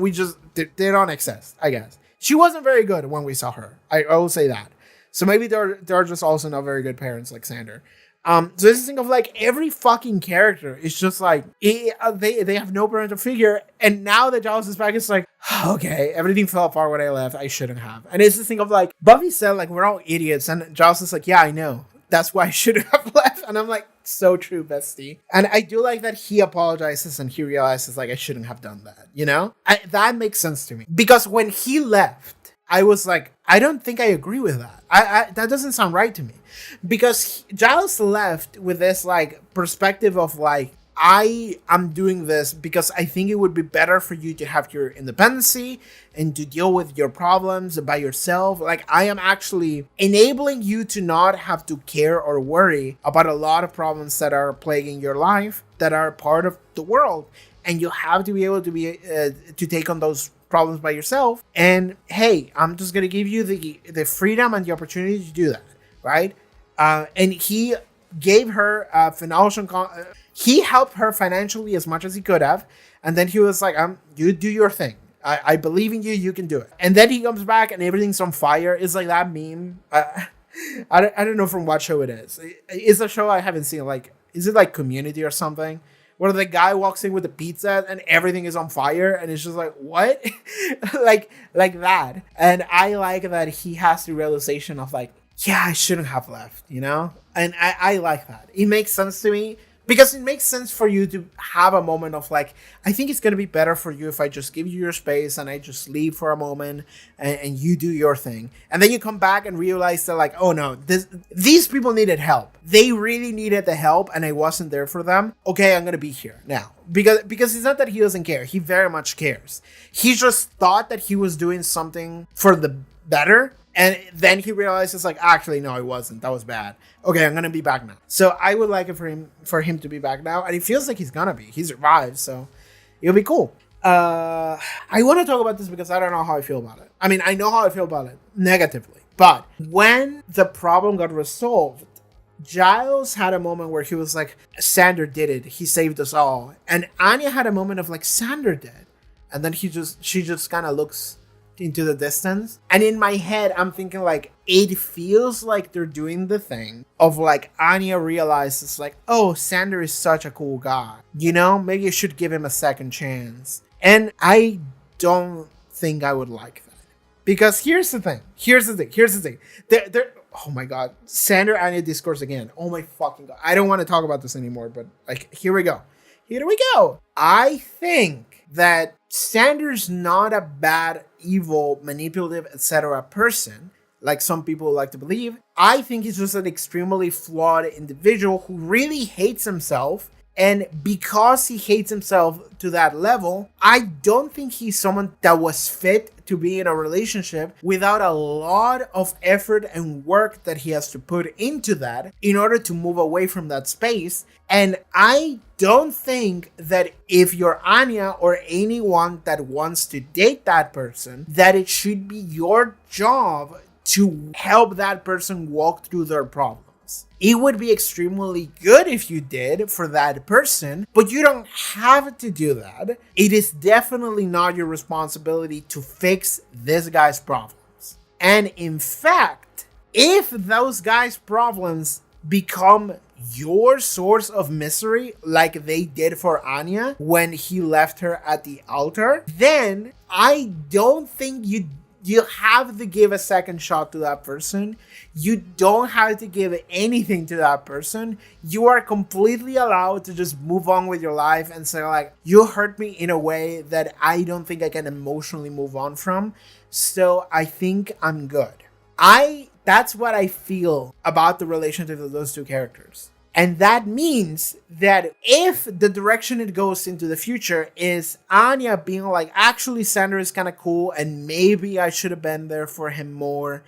they don't exist, I guess. She wasn't very good when we saw her. I will say that. So maybe they're just also not very good parents like Sander. So this is thing of like every fucking character is just like they have no parental figure, and now that Giles is back, it's like okay, everything fell apart when I left. I shouldn't have. And it's this thing of like Buffy said like we're all idiots, and Giles is like yeah I know, that's why I shouldn't have left. And I'm like so true, bestie. And I do like that he apologizes and he realizes like I shouldn't have done that. You know, that makes sense to me because when he left, I was like, I don't think I agree with that. That doesn't sound right to me. Because Giles left with this, like, perspective of, like, I am doing this because I think it would be better for you to have your independency and to deal with your problems by yourself. Like, I am actually enabling you to not have to care or worry about a lot of problems that are plaguing your life that are part of the world. and you have to be able to be to take on those problems by yourself. And hey, I'm just gonna give you the freedom and the opportunity to do that, right? And he gave her financial. He helped her financially as much as he could have, and then he was like, you do your thing. I believe in you. You can do it." And then he comes back and everything's on fire. It's like that meme. I don't know from what show it is. It's a show I haven't seen. Like, is it like Community or something? Where the guy walks in with the pizza and everything is on fire, and it's just like, what? like that. And I like that he has the realization of like, yeah, I shouldn't have left, you know? And I like that. It makes sense to me. Because it makes sense for you to have a moment of like, I think it's going to be better for you if I just give you your space and I just leave for a moment and you do your thing. And then you come back and realize that like, oh no, these people needed help. They really needed the help and I wasn't there for them. Okay, I'm going to be here now. Because it's not that he doesn't care. He very much cares. He just thought that he was doing something for the better. And then he realizes like, actually, no, it wasn't. That was bad. Okay, I'm going to be back now. So I would like it for him to be back now. And it feels like he's going to be. He survived, so it'll be cool. I want to talk about this because I don't know how I feel about it. I mean, I know how I feel about it negatively. But when the problem got resolved, Giles had a moment where he was like, Sander did it. He saved us all. And Anya had a moment of like, Sander did. And then she just kind of looks into the distance, and in my head I'm thinking like, it feels like they're doing the thing of like, Anya realizes like, oh, Sander is such a cool guy, you know, maybe I should give him a second chance. And I don't think I would like that, because here's the thing. There oh my god, Sander Anya discourse again. Oh my fucking god, I don't want to talk about this anymore, but like, here we go. I think that Sander's not a bad, evil, manipulative, etc. person, like some people like to believe. I think he's just an extremely flawed individual who really hates himself. And because he hates himself to that level, I don't think he's someone that was fit to be in a relationship without a lot of effort and work that he has to put into that in order to move away from that space. And I don't think that if you're Anya or anyone that wants to date that person, that it should be your job to help that person walk through their problems. It would be extremely good if you did for that person, but you don't have to do that. It is definitely not your responsibility to fix this guy's problems. And in fact, if those guys' problems become your source of misery, like they did for Anya when he left her at the altar, then I don't think you have to give a second shot to that person. You don't have to give anything to that person. You are completely allowed to just move on with your life and say like, you hurt me in a way that I don't think I can emotionally move on from. So I think I'm good. That's what I feel about the relationship of those two characters. And that means that if the direction it goes into the future is Anya being like, actually, Sander is kind of cool and maybe I should have been there for him more,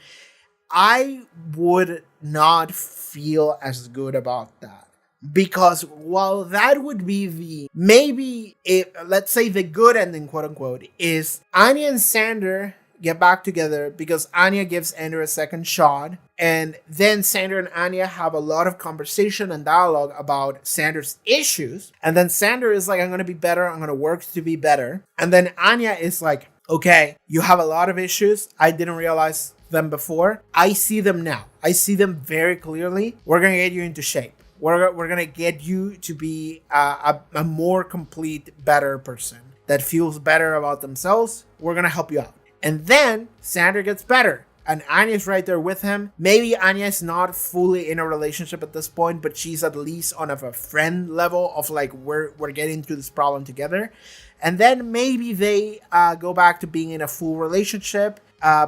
I would not feel as good about that. Because while that would be let's say the good ending, quote unquote, is Anya and Sander get back together because Anya gives Sander a second shot. And then Sander and Anya have a lot of conversation and dialogue about Sander's issues. And then Sander is like, I'm going to be better. I'm going to work to be better. And then Anya is like, okay, you have a lot of issues. I didn't realize them before. I see them now. I see them very clearly. We're going to get you into shape. We're going to get you to be a more complete, better person that feels better about themselves. We're going to help you out. And then Sander gets better. And Anya's right there with him. Maybe Anya's not fully in a relationship at this point, but she's at least on a friend level of like, we're getting through this problem together. And then maybe they go back to being in a full relationship.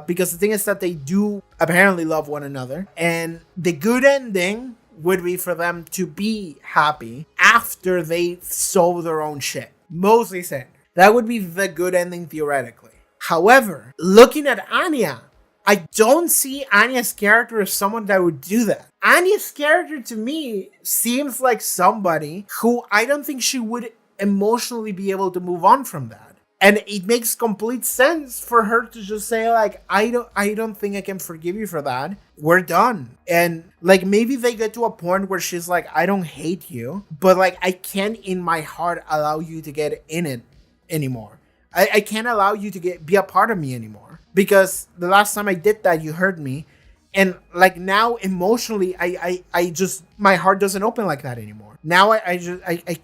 Because the thing is that they do apparently love one another. And the good ending would be for them to be happy after they solve their own shit. Mostly Sander. That would be the good ending theoretically. However, looking at Anya, I don't see Anya's character as someone that would do that. Anya's character to me seems like somebody who I don't think she would emotionally be able to move on from that. And it makes complete sense for her to just say, like, I don't think I can forgive you for that. We're done. And like, maybe they get to a point where she's like, I don't hate you, but like, I can't in my heart allow you to get in it anymore. I can't allow you to be a part of me anymore, because the last time I did that, you hurt me. And like, now emotionally, I just, my heart doesn't open like that anymore. Now I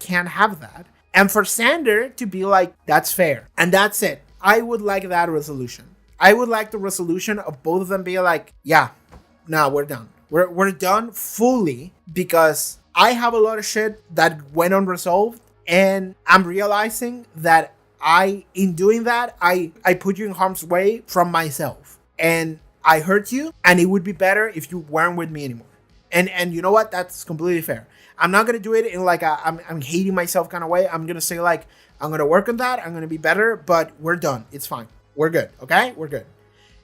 can't have that. And for Sander to be like, that's fair. And that's it. I would like that resolution. I would like the resolution of both of them being like, yeah, no, we're done. We're done fully, because I have a lot of shit that went unresolved. And I'm realizing that in doing that, I put you in harm's way from myself. And I hurt you. And it would be better if you weren't with me anymore. And you know what? That's completely fair. I'm not going to do it in like I'm hating myself kind of way. I'm going to say like, I'm going to work on that. I'm going to be better, but we're done. It's fine. We're good. Okay? We're good.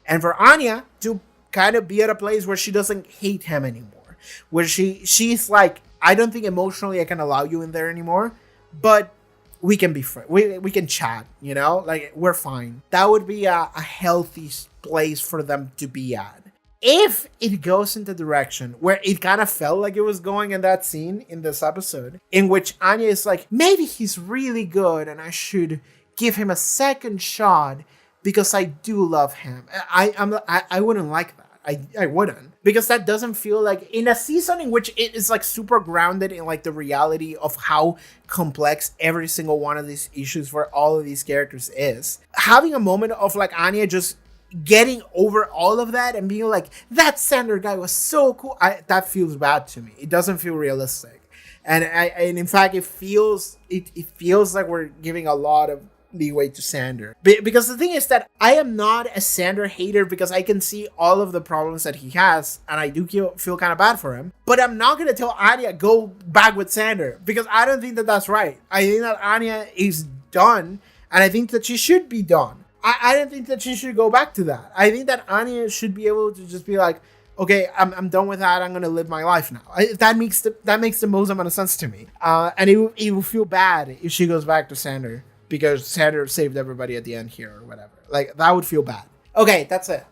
And for Anya to kind of be at a place where she doesn't hate him anymore, where she's like, I don't think emotionally I can allow you in there anymore, but we can be friends. We can chat, you know, like we're fine. That would be a healthy place for them to be at. If it goes in the direction where it kind of felt like it was going in that scene in this episode, in which Anya is like, maybe he's really good and I should give him a second shot because I do love him. I wouldn't like that. I wouldn't. Because that doesn't feel like, in a season in which it is like super grounded in like the reality of how complex every single one of these issues for all of these characters is, having a moment of like Anya just getting over all of that and being like, that Sander guy was so cool, that feels bad to me. It doesn't feel realistic. And in fact, it feels like we're giving a lot of leeway to Sander. Because the thing is that I am not a Sander hater, because I can see all of the problems that he has, and I do feel kind of bad for him. But I'm not going to tell Anya, go back with Sander, because I don't think that that's right. I think that Anya is done, and I think that she should be done. I don't think that she should go back to that. I think that Anya should be able to just be like, okay, I'm done with that. I'm going to live my life now. That makes the most amount of sense to me. And it will feel bad if she goes back to Sander, because Sander saved everybody at the end here or whatever. Like, that would feel bad. Okay, that's it.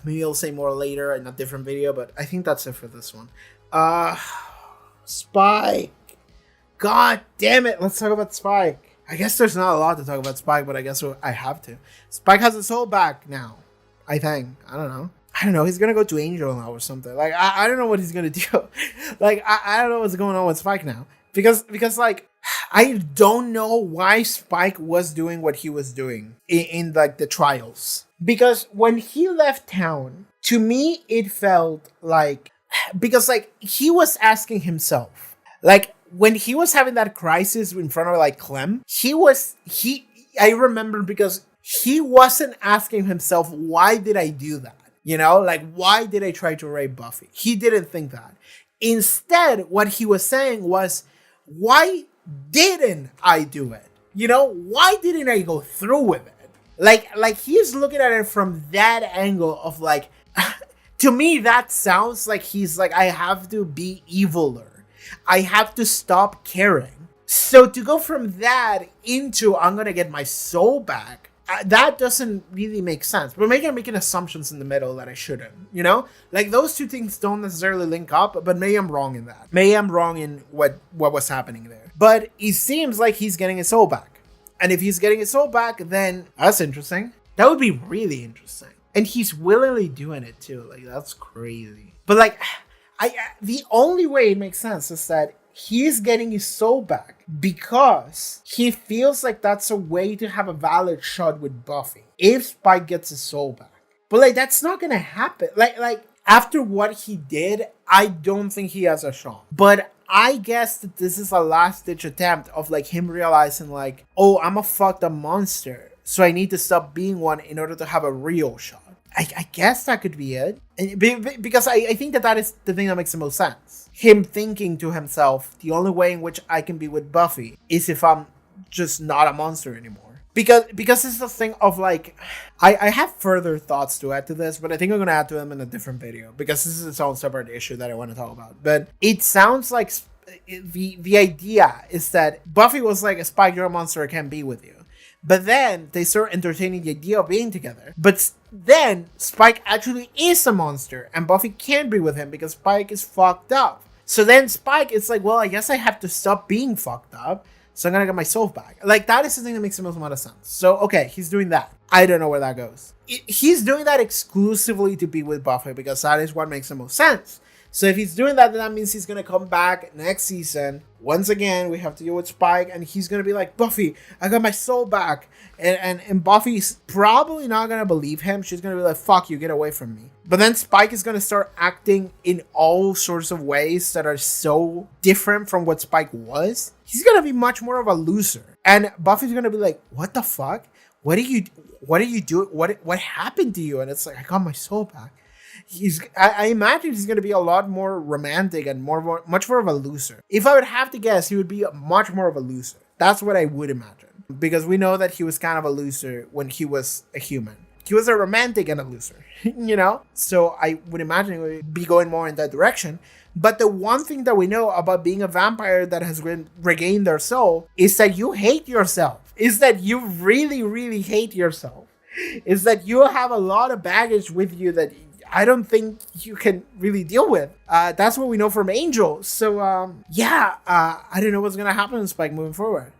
Maybe I'll say more later in a different video, but I think that's it for this one. Spike. God damn it. Let's talk about Spike. I guess there's not a lot to talk about Spike, but I guess I have to. Spike has his soul back now, I think. I don't know. He's going to go to Angel now or something. Like, I don't know what he's going to do. Like, I don't know what's going on with Spike now. Because like, I don't know why Spike was doing what he was doing in like the trials. Because when he left town, to me, it felt like, because like, he was asking himself, like, when he was having that crisis in front of like Clem, I remember, because he wasn't asking himself, why did I do that? You know, like, why did I try to rape Buffy? He didn't think that. Instead, what he was saying was, why didn't I do it? You know, why didn't I go through with it? Like he's looking at it from that angle of like, to me, that sounds like he's like, I have to be eviler. I have to stop caring. So to go from that into, I'm going to get my soul back, that doesn't really make sense. But maybe I'm making assumptions in the middle that I shouldn't, you know? Like, those two things don't necessarily link up, but maybe I'm wrong in that. Maybe I'm wrong in what was happening there. But it seems like he's getting his soul back. And if he's getting his soul back, then that's interesting. That would be really interesting. And he's willingly doing it too. Like, that's crazy. But like, the only way it makes sense is that he's getting his soul back because he feels like that's a way to have a valid shot with Buffy if Spike gets his soul back. But like, that's not gonna happen. Like after what he did, I don't think he has a shot. But I guess that this is a last ditch attempt of like him realizing like, oh, I'm a fucked up monster, so I need to stop being one in order to have a real shot. I guess that could be it. Because I think that is the thing that makes the most sense. Him thinking to himself, the only way in which I can be with Buffy is if I'm just not a monster anymore. Because it's the thing of like, I have further thoughts to add to this, but I think I'm going to add to them in a different video. Because this is its own separate issue that I want to talk about. But it sounds like the idea is that Buffy was like, Spike, you're a monster, I can't be with you. But then they start entertaining the idea of being together. But then Spike actually is a monster and Buffy can't be with him because Spike is fucked up. So then Spike is like, well, I guess I have to stop being fucked up. So I'm gonna get my soul back. Like, that is the thing that makes the most amount of sense. So, okay, he's doing that. I don't know where that goes. He's doing that exclusively to be with Buffy because that is what makes the most sense. So if he's doing that, then that means he's going to come back next season. Once again, we have to deal with Spike, and he's going to be like, Buffy, I got my soul back. And Buffy's probably not going to believe him. She's going to be like, fuck you, get away from me. But then Spike is going to start acting in all sorts of ways that are so different from what Spike was. He's going to be much more of a loser. And Buffy's going to be like, what the fuck? What do you do? What happened to you? And it's like, I got my soul back. I imagine he's going to be a lot more romantic and much more of a loser. If I would have to guess, he would be much more of a loser. That's what I would imagine. Because we know that he was kind of a loser when he was a human. He was a romantic and a loser, you know? So I would imagine it would be going more in that direction. But the one thing that we know about being a vampire that has regained their soul is that you hate yourself. Is that you really, really hate yourself. Is that you have a lot of baggage with you that I don't think you can really deal with. That's what we know from Angel. So, I don't know what's going to happen to Spike moving forward.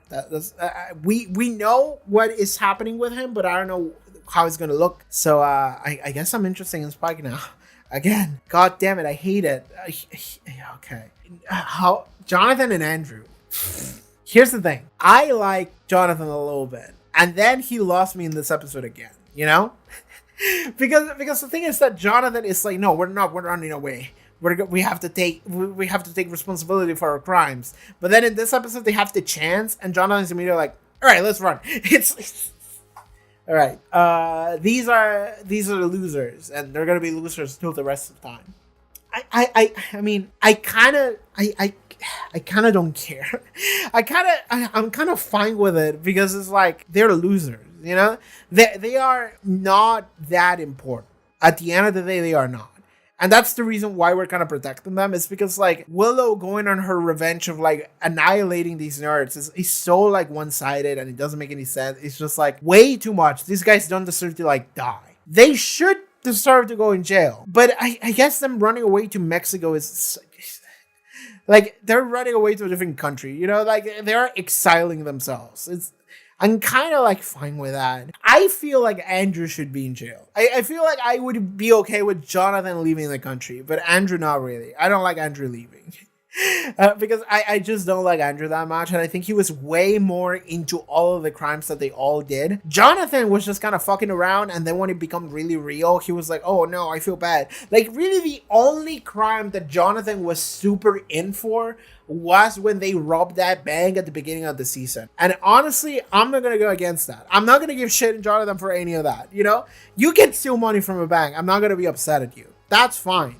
We know what is happening with him, but I don't know how it's going to look. So, I guess I'm interested in Spike now. Again, god damn it, I hate it. Okay. How Jonathan and Andrew. Here's the thing. I like Jonathan a little bit. And then he lost me in this episode again, you know? because the thing is that Jonathan is like, no, we're running away. We have to take responsibility for our crimes. But then in this episode they have the chance, and Jonathan's immediately like, all right, let's run. It's all right. These are the losers, and they're gonna be losers till the rest of the time. I mean, I kind of don't care. I'm kind of fine with it because it's like they're losers. You know, they are not that important. At the end of the day, they are not. And that's the reason why we're kind of protecting them, is because like Willow going on her revenge of like annihilating these nerds is so like one-sided, and it doesn't make any sense. It's just like way too much. These guys don't deserve to like die. They should deserve to go in jail. But I guess them running away to Mexico is like they're running away to a different country. You know, like they're exiling themselves. I'm kind of like fine with that. I feel like Andrew should be in jail. I feel like I would be okay with Jonathan leaving the country, but Andrew not really. I don't like Andrew leaving. Because I just don't like Andrew that much, and I think he was way more into all of the crimes that they all did. Jonathan was just kind of fucking around, and then when it became really real, he was like, oh no, I feel bad. Like, really the only crime that Jonathan was super in for was when they robbed that bank at the beginning of the season. And honestly, I'm not gonna go against that. I'm not gonna give shit to Jonathan for any of that, you know? You can steal money from a bank. I'm not gonna be upset at you. That's fine.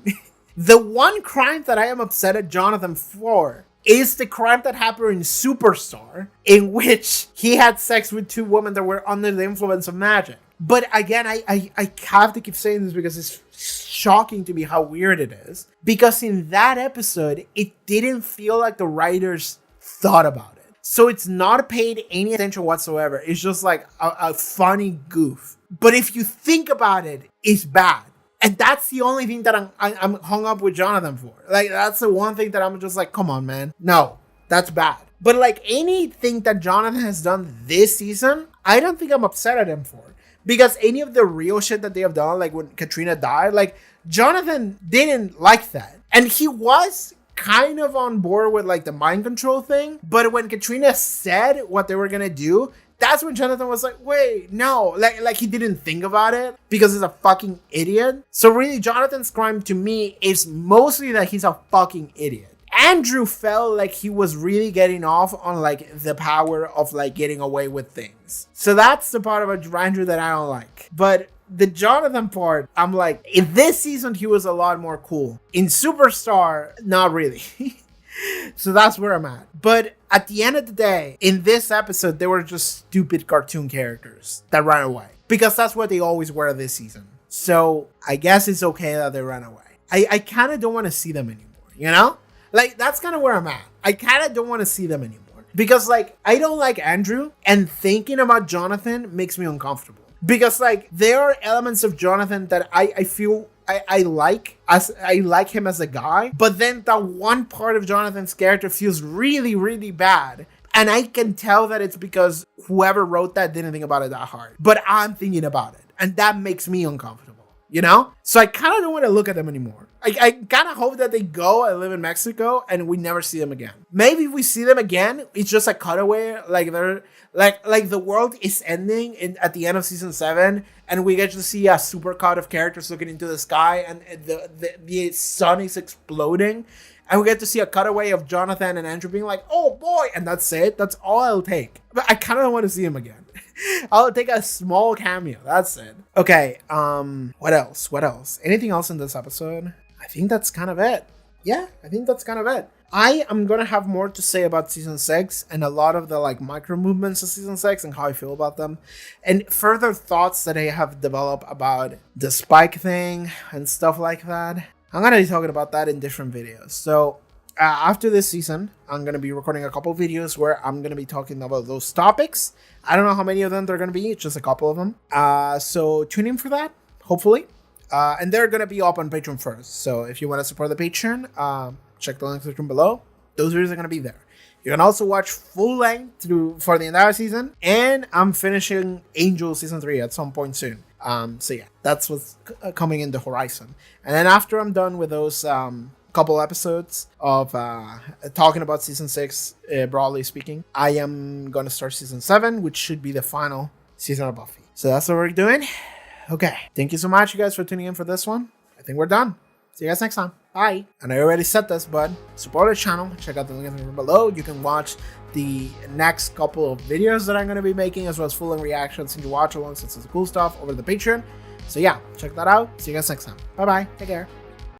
The one crime that I am upset at Jonathan for is the crime that happened in Superstar, in which he had sex with two women that were under the influence of magic. But again, I have to keep saying this because it's shocking to me how weird it is. Because in that episode, it didn't feel like the writers thought about it. So it's not paid any attention whatsoever. It's just like a funny goof. But if you think about it, it's bad. And that's the only thing that I'm hung up with Jonathan for. Like, that's the one thing that I'm just like, come on, man. No, that's bad. But like anything that Jonathan has done this season, I don't think I'm upset at him for. Because any of the real shit that they have done, like when Katrina died, like Jonathan didn't like that. And he was kind of on board with like the mind control thing. But when Katrina said what they were going to do, that's when Jonathan was like, wait, no, like he didn't think about it because he's a fucking idiot. So really, Jonathan's crime to me is mostly that he's a fucking idiot. Andrew felt like he was really getting off on like the power of like getting away with things. So that's the part of Andrew that I don't like. But the Jonathan part, I'm like, in this season, he was a lot more cool. In Superstar, not really. So that's where I'm at. But at the end of the day, in this episode, they were just stupid cartoon characters that ran away. Because that's what they always were this season. So I guess it's okay that they ran away. I kind of don't want to see them anymore, you know? Like, that's kind of where I'm at. I kind of don't want to see them anymore. Because, like, I don't like Andrew, and thinking about Jonathan makes me uncomfortable. Because, like, there are elements of Jonathan that I feel I like, as I like him as a guy, but then that one part of Jonathan's character feels really, really bad. And I can tell that it's because whoever wrote that didn't think about it that hard. But I'm thinking about it, and that makes me uncomfortable, you know? So I kind of don't want to look at them anymore. I kind of hope that they go and live in Mexico and we never see them again. Maybe if we see them again, it's just a cutaway, like they're like the world is ending at the end of season 7, and we get to see a super cut of characters looking into the sky, and the sun is exploding, and we get to see a cutaway of Jonathan and Andrew being like, "Oh boy," and that's it. That's all I'll take. But I kind of don't want to see him again. I'll take a small cameo. That's it. Okay. What else? What else? Anything else in this episode? I think that's kind of it. Yeah, I think that's kind of it. I am gonna have more to say about season 6 and a lot of the like micro movements of season 6 and how I feel about them, and further thoughts that I have developed about the Spike thing and stuff like that. I'm gonna be talking about that in different videos. So after this season, I'm gonna be recording a couple videos where I'm gonna be talking about those topics. I don't know how many of them there are gonna be. It's just a couple of them. So tune in for that. Hopefully. And they're going to be up on Patreon first. So if you want to support the Patreon, check the link in the description below. Those videos are going to be there. You can also watch full length for the entire season. And I'm finishing Angel Season 3 at some point soon. So yeah, that's what's coming in the horizon. And then after I'm done with those couple episodes of talking about Season 6, broadly speaking, I am going to start Season 7, which should be the final season of Buffy. So that's what we're doing. Okay, thank you so much, you guys, for tuning in for this one. I think we're done. See you guys next time. Bye. And I already said this, but support the channel. Check out the link in the below. You can watch the next couple of videos that I'm going to be making, as well as full-length reactions and watch along, since it's cool stuff over the Patreon. So yeah, check that out. See you guys next time. Bye-bye. Take care.